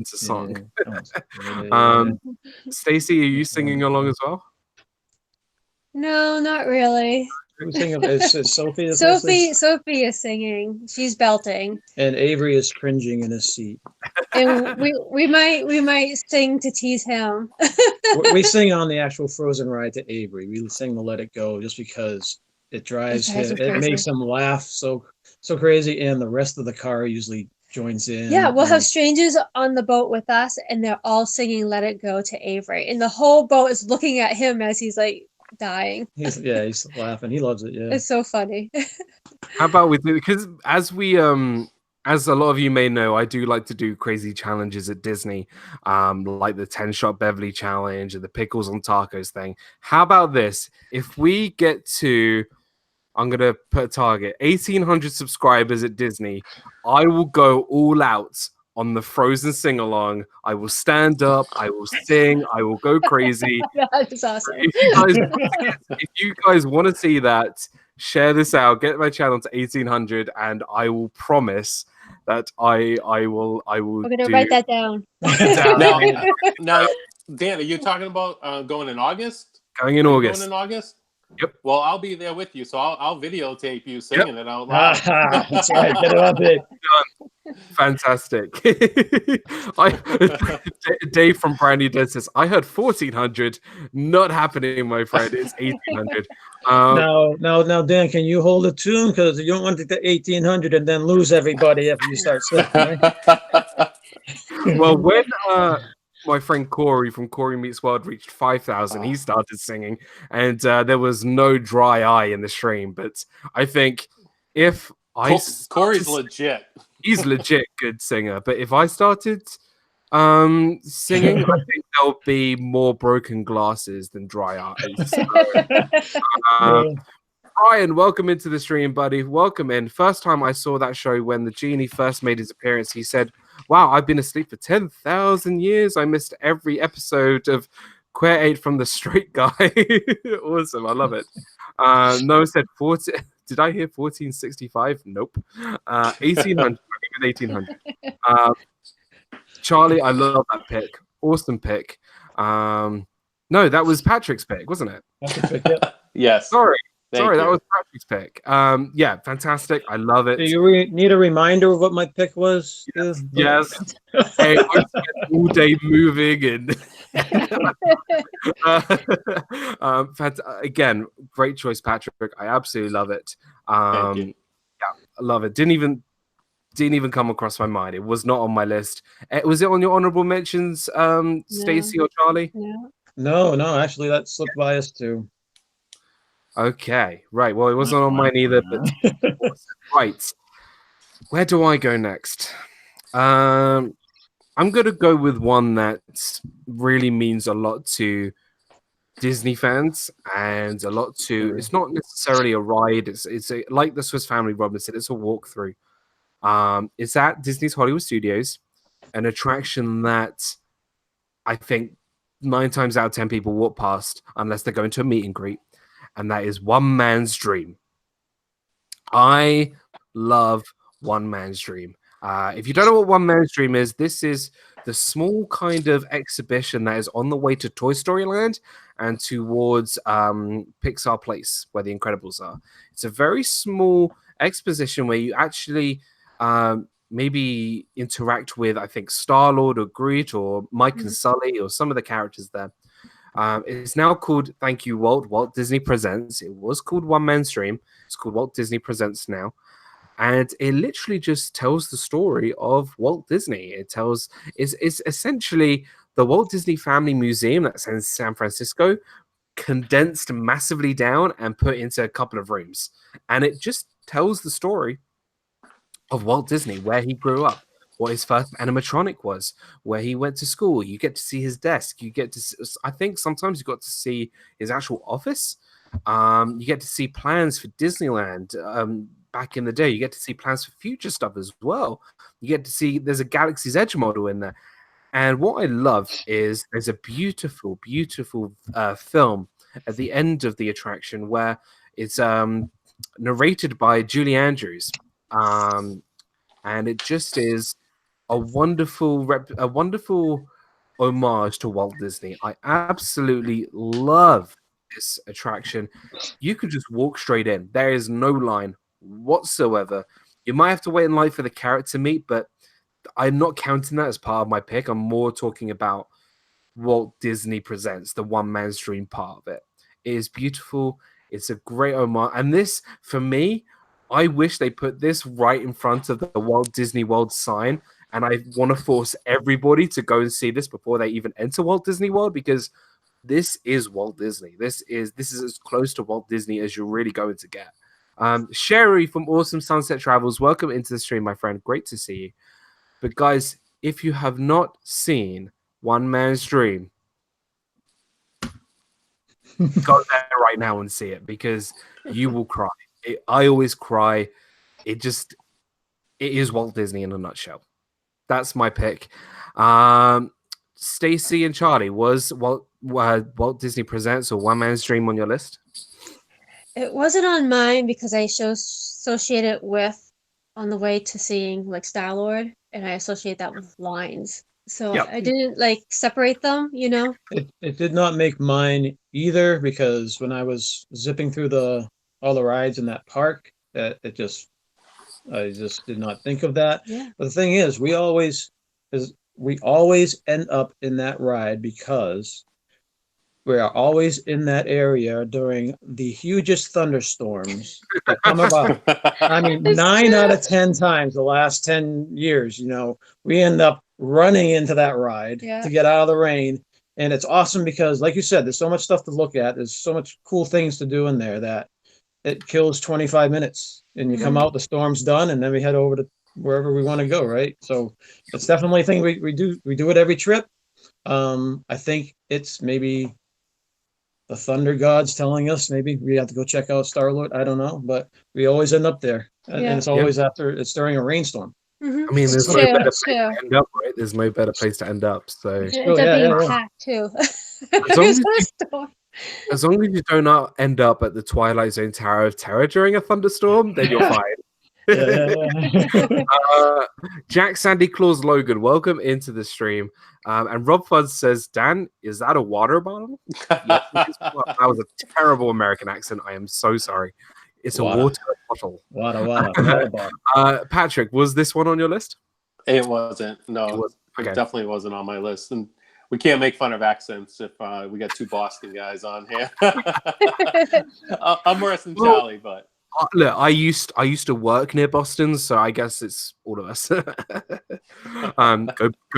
song. Stacey, are you singing along as well? No, not really. It's Sophie. Sophie is singing. She's belting. And Avery is cringing in his seat. And we might sing to tease him. We sing on the actual Frozen ride to Avery. We sing the Let It Go just because it drives him. It makes him laugh so so crazy, and the rest of the car usually joins in. Yeah, we'll have and- strangers on the boat with us, and they're all singing "Let It Go" to Avery, and the whole boat is looking at him as he's like dying. he's laughing. He loves it. Yeah. It's so funny. How about with because as a lot of you may know, I do like to do crazy challenges at Disney, like the 10-shot Beverly challenge and the pickles on tacos thing. How about this? If we get to, I'm gonna put a target, 1,800 subscribers at Disney, I will go all out on the Frozen sing along. I will stand up, I will sing, I will go crazy. That's awesome. If you guys want to see that, share this out, get my channel to 1,800, and I will promise that I will We're gonna write that down. Now, Dan, are you talking about going in August? Going in August. Going in August? Yep. Well, I'll be there with you, so I'll videotape you singing it out loud. That's right. Get it up there. Fantastic. Dave from Brandy Dead says, I heard 1,400. Not happening, my friend. It's 1,800. Now, Dan, can you hold a tune? Because you don't want to get 1,800 and then lose everybody after you start singing, right? Well, when my friend Corey from Corey Meets World reached 5,000, he started singing, and there was no dry eye in the stream. But I think if Corey's legit. He's legit good singer. But if I started singing, I think there'll be more broken glasses than dry eyes. So, Brian, welcome into the stream, buddy. Welcome in. First time I saw that show when the genie first made his appearance, he said, wow, I've been asleep for 10,000 years. I missed every episode of Queer 8 from the Straight Guy. Awesome. I love it. Noah said 40. Did I hear 1465? Nope. 1,800. 1,800. Charlie, I love that pick. Awesome pick. No, that was Patrick's pick, wasn't it? Yes. Sorry, Thank you. that was Patrick's pick. Yeah, fantastic. I love it. Do you need a reminder of what my pick was? Yes. Hey, I spent all day moving and again, great choice, Patrick. I absolutely love it. Thank you. Yeah, I love it. Didn't even come across my mind. It was not on my list. Was it on your honorable mentions, Stacy or Charlie? No. Actually, that slipped by us too. Okay, right. Well, it wasn't on mine either. But right, where do I go next? I'm gonna go with one that really means a lot to Disney fans and a lot to. It's not necessarily a ride. It's like the Swiss Family Robinson. It's a walkthrough. It's at Disney's Hollywood Studios, an attraction that I think 9 times out of 10 people walk past unless they're going to a meet and greet, and that is One Man's Dream. I love One Man's Dream. If you don't know what One Man's Dream is, this is the small kind of exhibition that is on the way to Toy Story Land and towards Pixar Place, where the Incredibles are. It's a very small exposition where you actually maybe interact with, I think, Star-Lord or Groot or Mike and Sully or some of the characters there. It's now called, thank you, Walt Disney Presents. It was called One Man's Dream. It's called Walt Disney Presents now. And it literally just tells the story of Walt Disney. It's essentially the Walt Disney Family Museum that's in San Francisco, condensed massively down and put into a couple of rooms. And it just tells the story of Walt Disney, where he grew up, what his first animatronic was, where he went to school. You get to see his desk. You get to see, I think sometimes you got to see his actual office. You get to see plans for Disneyland back in the day. You get to see plans for future stuff as well. You get to see there's a Galaxy's Edge model in there. And what I love is there's a beautiful, beautiful film at the end of the attraction where it's narrated by Julie Andrews. And it just is a wonderful homage to Walt Disney. I absolutely love this attraction. You could just walk straight in. There is no line whatsoever. You might have to wait in line for the carrot to meet, but I'm not counting that as part of my pick. I'm more talking about Walt Disney Presents, the One Man's Dream part of it. It is beautiful. It's a great homage. And this, for me, I wish they put this right in front of the Walt Disney World sign, and I want to force everybody to go and see this before they even enter Walt Disney World, because this is Walt Disney. This is as close to Walt Disney as you're really going to get. Sherry from Awesome Sunset Travels, welcome into the stream, my friend. Great to see you. But guys, if you have not seen One Man's Dream, go there right now and see it, because you will cry. I always cry. It is Walt Disney in a nutshell. That's my pick. Stacy and Charlie, was Walt Disney Presents or One Man's Dream on your list? It wasn't on mine because I associate it with On the Way to Seeing like Star-Lord, and I associate that with lines. So Yep. I didn't like separate them, you know? It did not make mine either, because when I was zipping through all the rides in that park, I just did not think of that. Yeah. But the thing is, we always end up in that ride because we are always in that area during the hugest thunderstorms that come about. I mean, It's 9 true. out of 10 times the last 10 years, we end up running into that ride to get out of the rain. And it's awesome because, like you said, there's so much stuff to look at. There's so much cool things to do in there that it kills 25 minutes. And you come out, the storm's done, and then we head over to wherever we want to go, right? So it's definitely a thing we do. We do it every trip. I think it's maybe the thunder gods telling us maybe we have to go check out Star-Lord. I don't know, but we always end up there, and it's always it's during a rainstorm. I mean, there's no better place to end up, right? There's no better place to end up. So it ends up being packed too. As long as you do not end up at the Twilight Zone Tower of Terror during a thunderstorm, then you're fine. Jack Sandy Claus Logan, welcome into the stream. And RobFuz says, Dan, is that a water bottle? Yes, that was a terrible American accent. I am so sorry. It's a water bottle. Water bottle. Patrick, was this one on your list? It wasn't. No, it definitely wasn't on my list. And we can't make fun of accents if we got 2 Boston guys on here. I'm worse than Charlie, but look, I used to work near Boston, so I guess it's all of us. Go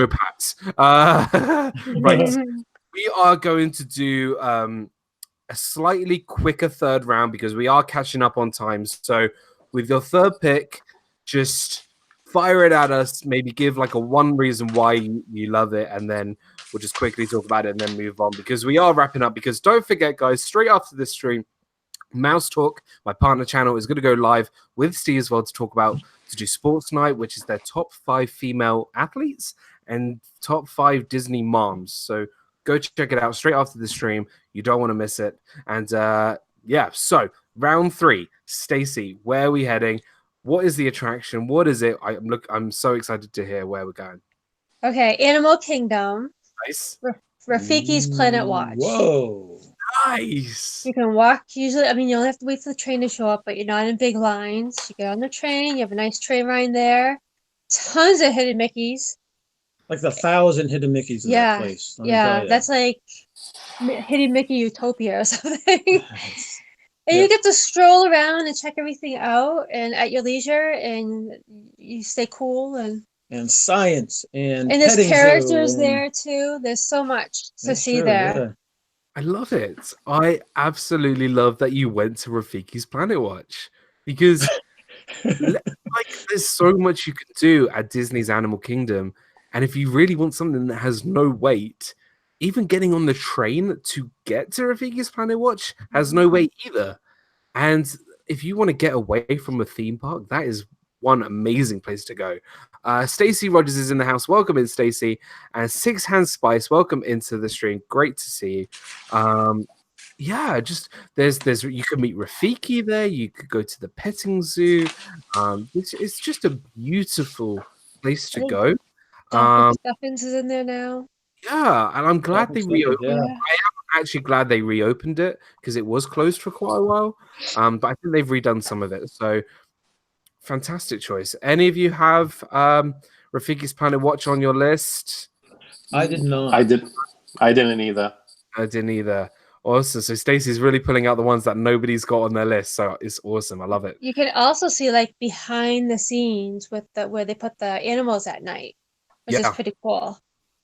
Pats. Right, we are going to do a slightly quicker third round because we are catching up on time. So with your third pick, just fire it at us. Maybe give like a one reason why you love it, and then we'll just quickly talk about it and then move on, because we are wrapping up. Because don't forget, guys, straight after this stream, Mouse Talk, my partner channel, is going to go live with Steve as well to do Sports Night, which is their top 5 female athletes and top 5 Disney moms. So go check it out straight after the stream. You don't want to miss it. And so round 3, Stacy, where are we heading? What is the attraction? What is it? I'm so excited to hear where we're going. Okay, Animal Kingdom. Nice. Rafiki's Planet Watch. Whoa. Nice. You can walk usually. I mean, you only have to wait for the train to show up, but you're not in big lines. You get on the train. You have a nice train ride there. Tons of hidden Mickeys. Like the 1,000 hidden Mickeys in that place. That's like Hidden Mickey Utopia or something. And you get to stroll around and check everything out, and at your leisure, and you stay cool and science and there's characters there too. There's so much to see there. Yeah. I love it. I absolutely love that you went to Rafiki's Planet Watch, because there's so much you can do at Disney's Animal Kingdom. And if you really want something that has no wait, even getting on the train to get to Rafiki's Planet Watch has no wait either. And if you want to get away from a theme park, that is one amazing place to go. Stacey Rogers is in the house. Welcome in, Stacey. And Six Hand Spice, welcome into the stream. Great to see you. Just there's you can meet Rafiki there. You could go to the petting zoo. It's just a beautiful place to go. Stuffins is in there now. Yeah, and I'm glad they reopened. Yeah. I am actually glad they reopened it because it was closed for quite a while. But I think they've redone some of it. So fantastic choice. Any of you have Rafiki's Planet Watch on your list? I did not. I didn't either. I didn't either. Awesome. So Stacey's really pulling out the ones that nobody's got on their list. So it's awesome. I love it. You can also see like behind the scenes with the where they put the animals at night, which is Yeah. pretty cool.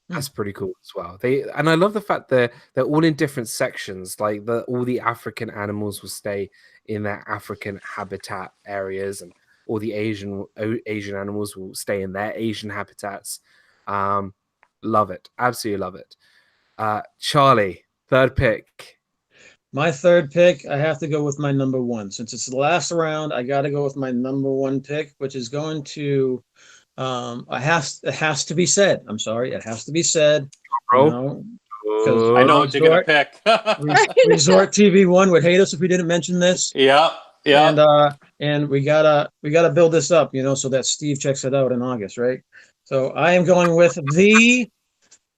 That's pretty cool as well. And I love the fact they're all in different sections. Like all the African animals will stay in their African habitat areas, and all the Asian animals will stay in their Asian habitats. Love it. Absolutely love it. Charlie, third pick. My third pick, I have to go with my number one. Since it's the last round, I got to go with my number one pick, which is going to, it has to be said. I'm sorry, it has to be said. Bro. You know, 'cause I know what you're gonna pick. Resort TV One would hate us if we didn't mention this. Yeah. And we gotta build this up, you know, so that Steve checks it out in August, right? So I am going with the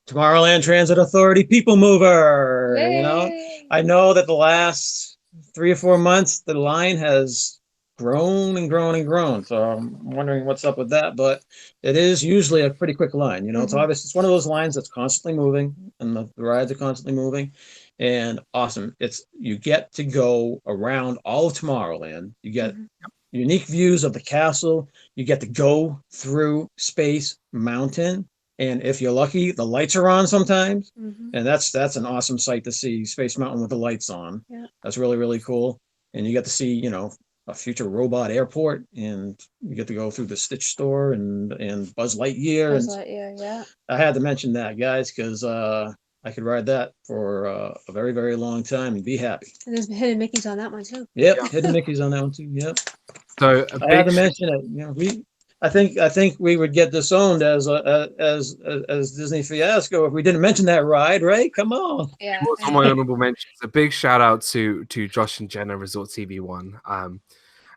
Tomorrowland Transit Authority People Mover. Yay! You know, I know that the last 3 or 4 months the line has grown and grown and grown. So I'm wondering what's up with that, but it is usually a pretty quick line. You know, it's obvious. It's one of those lines that's constantly moving, and the rides are constantly moving, and awesome. You get to go around all of Tomorrowland. You get unique views of the castle. You get to go through Space Mountain. And if you're lucky, the lights are on sometimes, and that's an awesome sight to see, Space Mountain with the lights on. Yeah. That's really, really cool. And you get to see, you know, a future robot airport, and you get to go through the Stitch store and Buzz Lightyear. Buzz Lightyear, yeah. I had to mention that, guys, because I could ride that for a very, very long time and be happy. And there's hidden Mickeys on that one too. Yep, hidden Mickey's on that one too. Yep. So I had to mention it. You know, I think we would get disowned as Disney Fiasco if we didn't mention that ride, right? Come on. Yeah. What's on my honorable mentions? A big shout out to Josh and Jenna Resort TV One.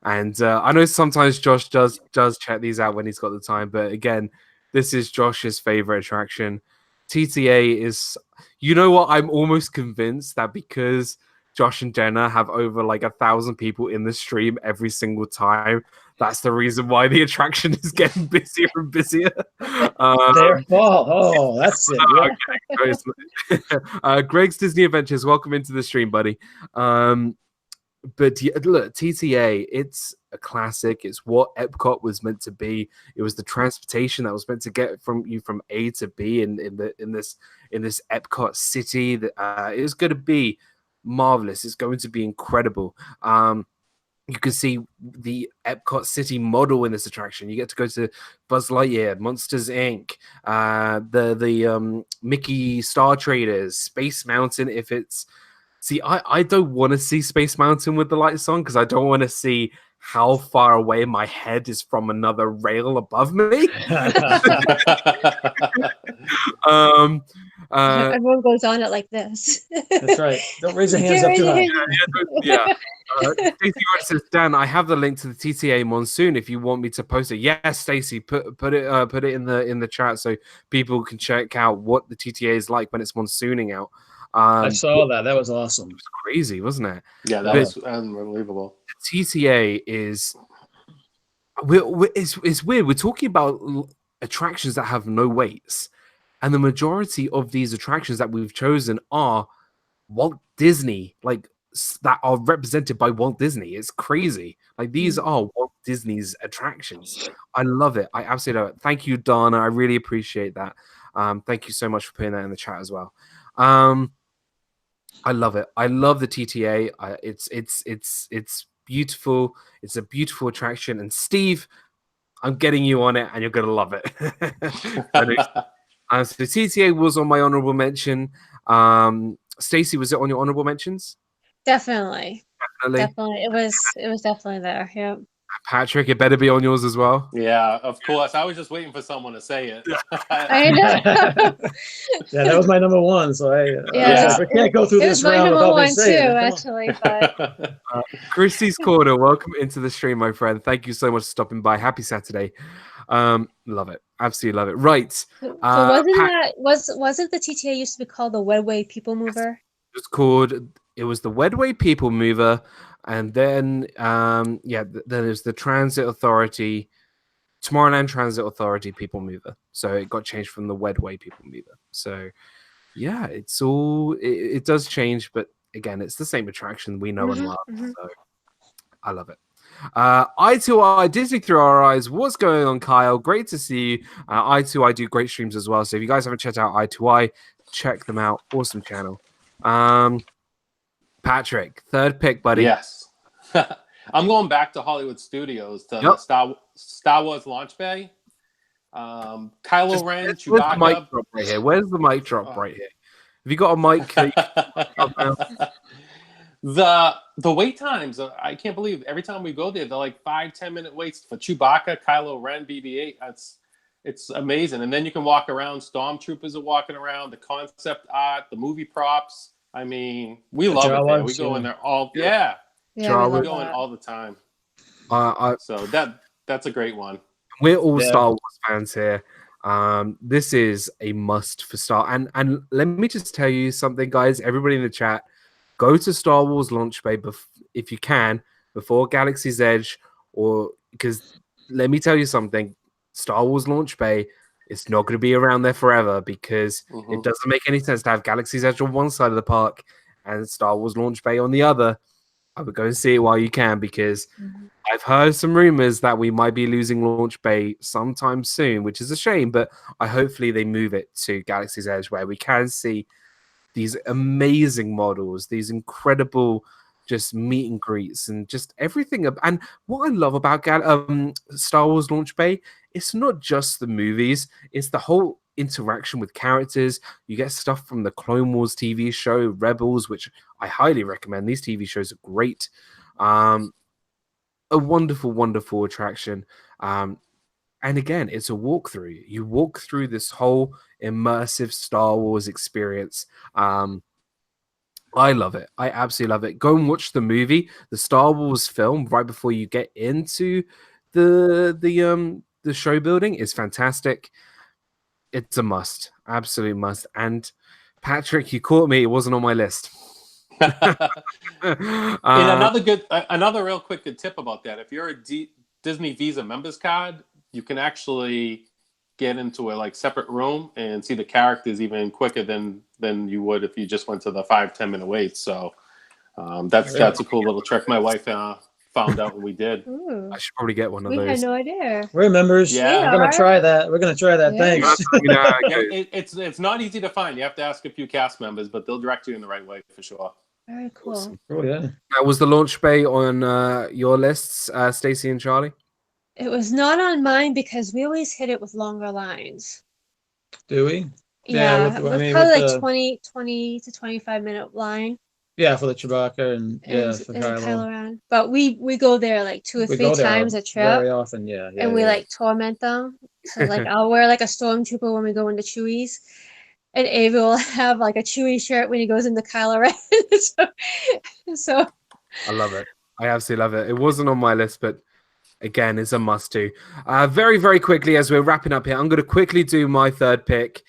And I know sometimes Josh does check these out when he's got the time, but again, this is Josh's favorite attraction. TTA is, you know what? I'm almost convinced that because Josh and Jenna have over like 1,000 people in the stream every single time, that's the reason why the attraction is getting busier and busier. Their fault. Oh, that's it. Yeah. Greg's Disney Adventures, welcome into the stream, buddy. But look, TTA, it's a classic. It's what Epcot was meant to be. It was the transportation that was meant to get from A to B in this Epcot city. That it's going to be marvelous. It's going to be incredible. You can see the Epcot City model in this attraction. You get to go to Buzz Lightyear, Monsters Inc., the Mickey Star Traders, Space Mountain. If it's I don't want to see Space Mountain with the lights on because I don't want to see how far away my head is from another rail above me. Everyone goes on it like this. That's right. Don't raise your hands up too high. Yeah. Stacey says, Dan, I have the link to the TTA Monsoon if you want me to post it. Yes, Stacey, put it in the chat so people can check out what the TTA is like when it's monsooning out. I saw that. That was awesome. It was crazy, wasn't it? Yeah, that was unbelievable. The TTA is it's weird. We're talking about attractions that have no waits, and the majority of these attractions that we've chosen are Walt Disney, like that are represented by Walt Disney. It's crazy. Like these are Walt Disney's attractions. I love it. I absolutely love it. Thank you, Dana. I really appreciate that. Thank you so much for putting that in the chat as well. I love it. I love the TTA. It's beautiful. It's a beautiful attraction. And Steve, I'm getting you on it, and you're gonna love it. So TTA was on my honorable mention. Stacey, was it on your honorable mentions? Definitely. It was definitely there. Yeah. Patrick, it better be on yours as well. Yeah, of course. I was just waiting for someone to say it. I know. Yeah, that was my number one. So we can't go through this round without me saying it. Actually, but Christy's Corner, welcome into the stream, my friend. Thank you so much for stopping by. Happy Saturday. Love it. Absolutely love it. Right. So wasn't the TTA used to be called the Wedway People Mover? It was the Wedway People Mover. And then, then there's the Transit Authority, Tomorrowland Transit Authority People Mover. So it got changed from the Wedway People Mover. So, yeah, it does change, but again, it's the same attraction we know and love. mhm. So I love it. Eye to Eye, Disney Through Our Eyes. What's going on, Kyle? Great to see you. Eye to Eye do great streams as well. So if you guys haven't checked out Eye to Eye, check them out. Awesome channel. Patrick, third pick, buddy. Yes. I'm going back to Hollywood Studios to the Star Wars launch bay. Kylo Ren, Where's the Chewbacca. mic drop right here? Where's the mic drop right here? Have you got a mic? The wait times, I can't believe every time we go there, they're like 5-10 minute waits for Chewbacca, Kylo Ren, BB-8. It's amazing. And then you can walk around. Stormtroopers are walking around. The concept art, the movie props. I mean, we love it there. We go in there all we go in all the time. So that's a great one. We're all Star Wars fans here. This is a must for Star. And let me just tell you something, guys. Everybody in the chat, go to Star Wars Launch Bay if you can before Galaxy's Edge, or because let me tell you something. Star Wars Launch Bay, it's not going to be around there forever because it doesn't make any sense to have Galaxy's Edge on one side of the park and Star Wars Launch Bay on the other. I would go and see it while you can because I've heard some rumors that we might be losing Launch Bay sometime soon, which is a shame, but hopefully they move it to Galaxy's Edge where we can see these amazing models, these incredible just meet and greets and just everything. And what I love about Star Wars Launch Bay, it's not just the movies, it's the whole interaction with characters. You get stuff from the Clone Wars TV show, Rebels, which I highly recommend. These TV shows are great. A wonderful, wonderful attraction. And again, it's a walkthrough. You walk through this whole immersive Star Wars experience. I love it. I absolutely love it. Go and watch the movie, the Star Wars film, right before you get into the show building. Is fantastic. It's a must, absolute must. And Patrick, you caught me. It wasn't on my list. Another real quick good tip about that. If you're a Disney Visa members card, you can actually get into a separate room and see the characters even quicker than you would if you just went to the 5-10 minute wait. So that's a cool little trick. My wife found out when we did. Ooh. I should probably get one of those. We had no idea. We're members. Yeah. We're gonna try that. Thanks. It's not easy to find. You have to ask a few cast members, but they'll direct you in the right way for sure. Very cool. Awesome. Oh yeah. Was the Launch Bay on your lists, Stacey and Charlie? It was not on mine because we always hit it with longer lines. Do we? Yeah, Yeah, probably like 20 to 25 minute line. Yeah, for the Chewbacca and for Kylo Ren. But we go there like 2 or 3 times a trip. Very often, and we torment them. So I'll wear a stormtrooper when we go into Chewie's. And Ava will have a Chewie shirt when he goes into Kylo Ren. so I love it. I absolutely love it. It wasn't on my list, but again, it's a must do. Very, very quickly as we're wrapping up here, I'm going to quickly do my third pick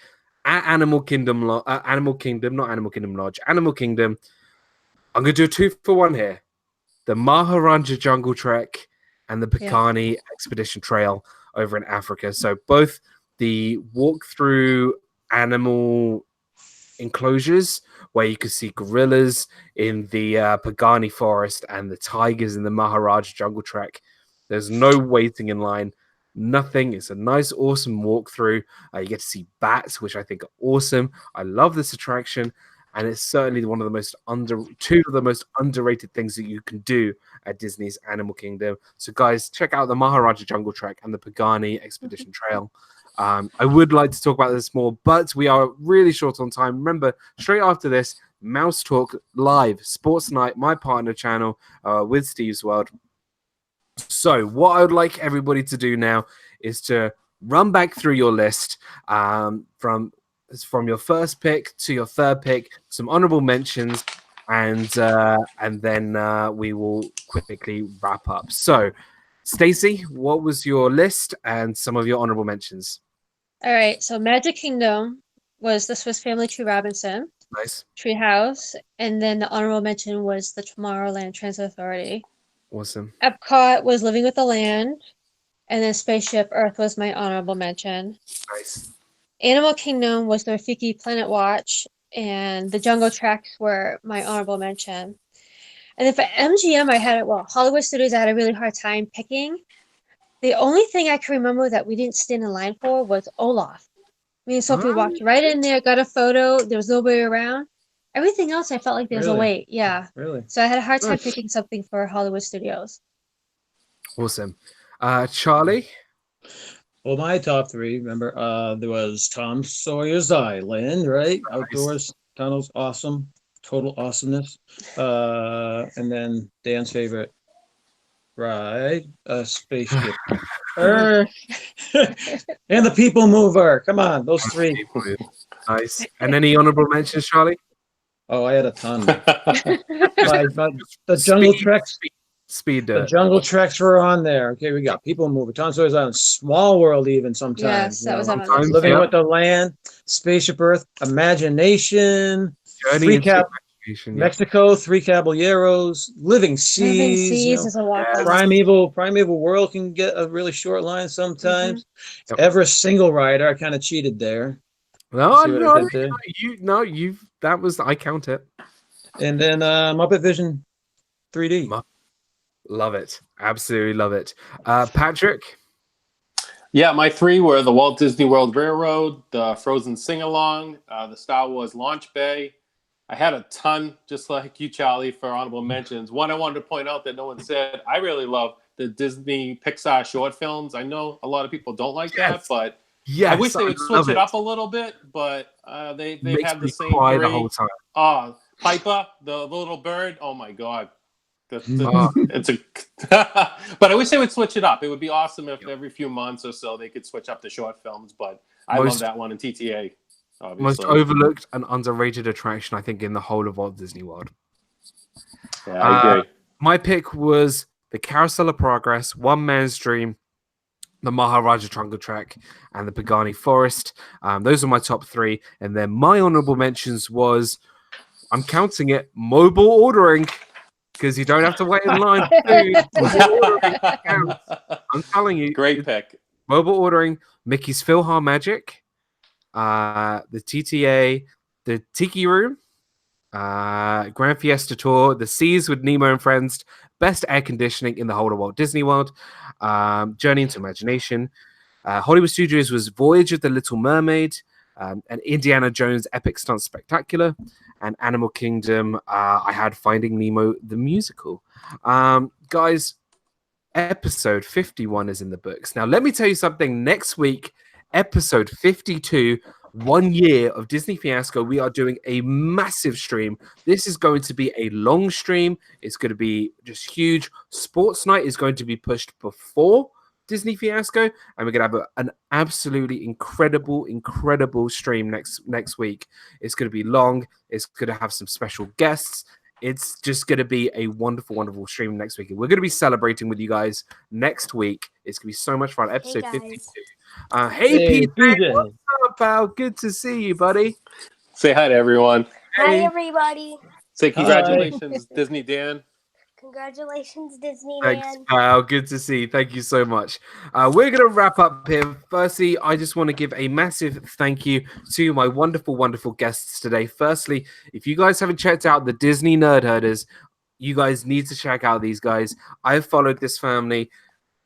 at Animal Kingdom. I'm going to do a 2-for-1 here. The Maharaja Jungle Trek and the Picani Expedition Trail over in Africa. So both the walk-through animal enclosures where you could see gorillas in the Pagani Forest and the tigers in the Maharaja Jungle Trek. There's no waiting in line, nothing. It's a nice, awesome walkthrough. You get to see bats, which I think are awesome. I love this attraction, and it's certainly one of the most two of the most underrated things that you can do at Disney's Animal Kingdom. So, guys, check out the Maharaja Jungle Trek and the Pagani Expedition Trail. I would like to talk about this more, but we are really short on time. Remember, straight after this, Mouse Talk Live, Sports Night, my partner channel with Steve's World. So what I would like everybody to do now is to run back through your list from your first pick to your third pick, some honorable mentions, and then we will quickly wrap up. So, Stacey, what was your list and some of your honorable mentions? All right, so Magic Kingdom was the Swiss Family Tree Robinson. Nice. Treehouse, and then the honorable mention was the Tomorrowland Transit Authority. Awesome. Epcot was Living with the Land, and then Spaceship Earth was my honorable mention. Nice. Animal Kingdom was the Rafiki Planet Watch, and the Jungle Treks were my honorable mention. And then for MGM, Hollywood Studios, I had a really hard time picking. The only thing I can remember that we didn't stand in line for was Olaf. Me and Sophie walked right in there, got a photo. There was nobody around. Everything else, I felt like there was a Really? wait. Yeah. Really? So I had a hard time picking something for Hollywood Studios. Awesome. Charlie? Well, my top three, remember, there was Tom Sawyer's Island, right? Nice. Outdoors, tunnels, awesome, total awesomeness. And then Dan's favorite ride, Spaceship Earth, and the People Mover. Come on, those three. Nice. And any honorable mentions, Charlie? Oh, I had a ton. The Jungle Treks. Speed The Jungle Treks were on there. Okay, we got People Mover, Tom Sawyer's Island, Small World, even sometimes. Yes, that was on my list. Sometimes, Living yeah. with the Land, Spaceship Earth, Imagination, Journey Three into Imagination, yeah. Mexico, Three Caballeros, Living Seas. Living Seas you know, is a walk. Primeval World can get a really short line sometimes. Yep. Everest Single Rider, I kind of cheated there. No, See what I no, did there? that was, I count it. And then Muppet Vision 3D. Love it. Absolutely love it. Patrick? Yeah, my three were the Walt Disney World Railroad, the Frozen Sing-Along, the Star Wars Launch Bay. I had a ton, just like you, Charlie, for honorable mentions. One I wanted to point out that no one said, I really love the Disney Pixar short films. I know a lot of people don't like that, but yes, I wish they would switch love it up a little bit, but they've Makes had the me same cry three. the whole time. Piper, the little bird. Oh my God. Oh. It's a but I wish they would switch it up. It would be awesome if every few months or so they could switch up the short films, but I love that one in TTA. Obviously. Most overlooked and underrated attraction, I think, in the whole of Walt Disney World. Yeah, I agree. My pick was the Carousel of Progress, One Man's Dream, the Maharaja Jungle Trek, and the Pagani Forest. Those are my top three. And then my honorable mentions was, I'm counting it, mobile ordering, because you don't have to wait in line for food. Mobile ordering counts. I'm telling you. Great pick. Mobile ordering, Mickey's Philhar Magic, the TTA, the Tiki Room, Grand Fiesta Tour, the Seas with Nemo and Friends, best air conditioning in the whole of Walt Disney World, Journey into Imagination. Hollywood Studios was Voyage of the Little Mermaid, and Indiana Jones Epic Stunt Spectacular, and Animal Kingdom. I had Finding Nemo the musical. Guys, episode 51 is in the books. Now, let me tell you something. Next week, episode 52, 1 year of Disney Fiasco, we are doing a massive stream. This is going to be a long stream. It's going to be just huge. Sports Night is going to be pushed before Disney Fiasco, and we're going to have an absolutely incredible stream next week. It's going to be long. It's going to have some special guests. It's just going to be a wonderful stream next week. We're going to be celebrating with you guys next week. It's going to be so much fun. Episode 52. Hey, PJ. What's up, pal? Good to see you, buddy. Say hi to everyone. Hi, everybody. Say congratulations, Disney Dan. Congratulations, Disney Thanks, Dan. pal. Good to see you. Thank you so much. We're going to wrap up here. Firstly, I just want to give a massive thank you to my wonderful guests today. Firstly, if you guys haven't checked out the Disney Nerd Herders, you guys need to check out these guys. I've followed this family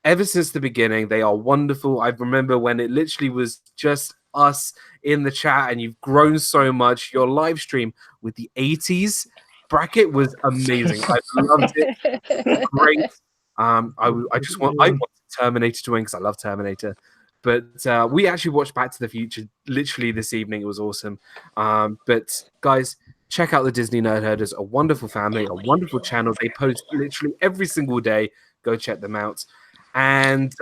ever since the beginning. They are wonderful. I remember when it literally was just us in the chat, and you've grown so much. Your live stream with the 80s bracket was amazing. I loved it. Great. I want Terminator to win because I love Terminator. But we actually watched Back to the Future literally this evening. It was awesome. But guys, check out the Disney Nerd Herders, a wonderful family, a wonderful channel. They post literally every single day. Go check them out. And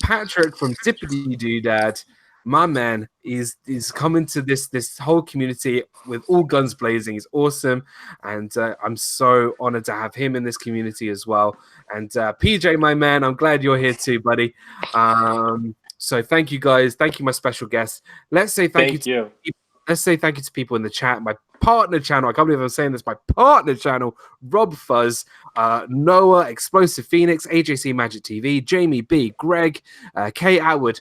Patrick from Dippity Doodad, my man, is coming to this whole community with all guns blazing. He's awesome, and I'm so honored to have him in this community as well. And PJ, my man, I'm glad you're here too, buddy. So thank you guys. Thank you, my special guests. Let's say thank you. Let's say thank you to people in the chat. My partner channel, I can't believe I'm saying this, my partner channel, RobFuz, Noah, Explosive Phoenix, AJC Magic TV, Jamie B, Greg, Kay Atwood,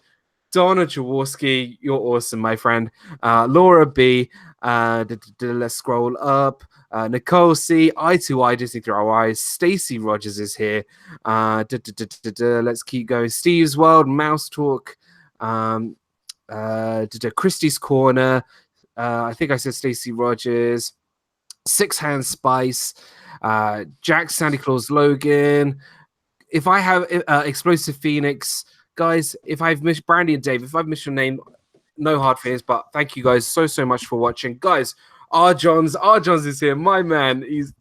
Donna Jaworski, you're awesome, my friend. Laura B. Let's scroll up. Nicole C. I2I Disney through our eyes. Stacy Rogers is here. Let's keep going. Steve's World, Mouse Talk. Christie's Corner. I think I said Stacy Rogers. Six Hand Spice. Jack Santa Claus Logan. If I have Explosive Phoenix, guys, if I've missed Brandy and Dave, if I've missed your name, no hard feelings, but thank you guys so much for watching. Guys, R. Johns is here, my man. He's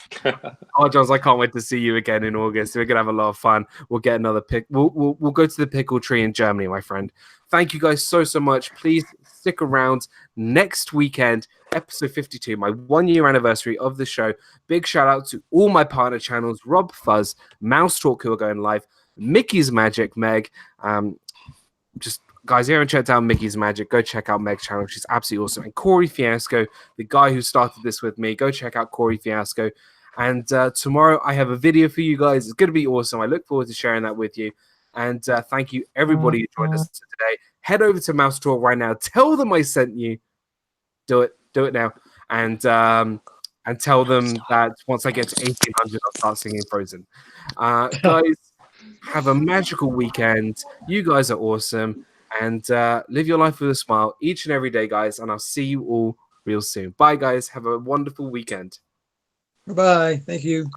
R. Johns, I can't wait to see you again in August. We're gonna have a lot of fun. We'll get another pick. We'll go to the pickle tree in Germany, my friend. Thank you guys so much. Please stick around next weekend, episode 52, my 1-year anniversary of the show. Big shout out to all my partner channels, RobFuz, Mouse Talk, who are going live, Mickey's Magic, Meg. Just guys, if you haven't checked out Mickey's Magic, go check out Meg's channel. She's absolutely awesome. And Corey Fiasco, the guy who started this with me, go check out Corey Fiasco. And tomorrow I have a video for you guys. It's going to be awesome. I look forward to sharing that with you. And thank you, everybody who joined us today. Head over to Mouse Talk right now. Tell them I sent you. Do it now. And tell them that once I get to 1800, I'll start singing Frozen. Guys, have a magical weekend. You guys are awesome. And live your life with a smile each and every day, guys. And I'll see you all real soon. Bye, guys. Have a wonderful weekend. Bye-bye. Thank you.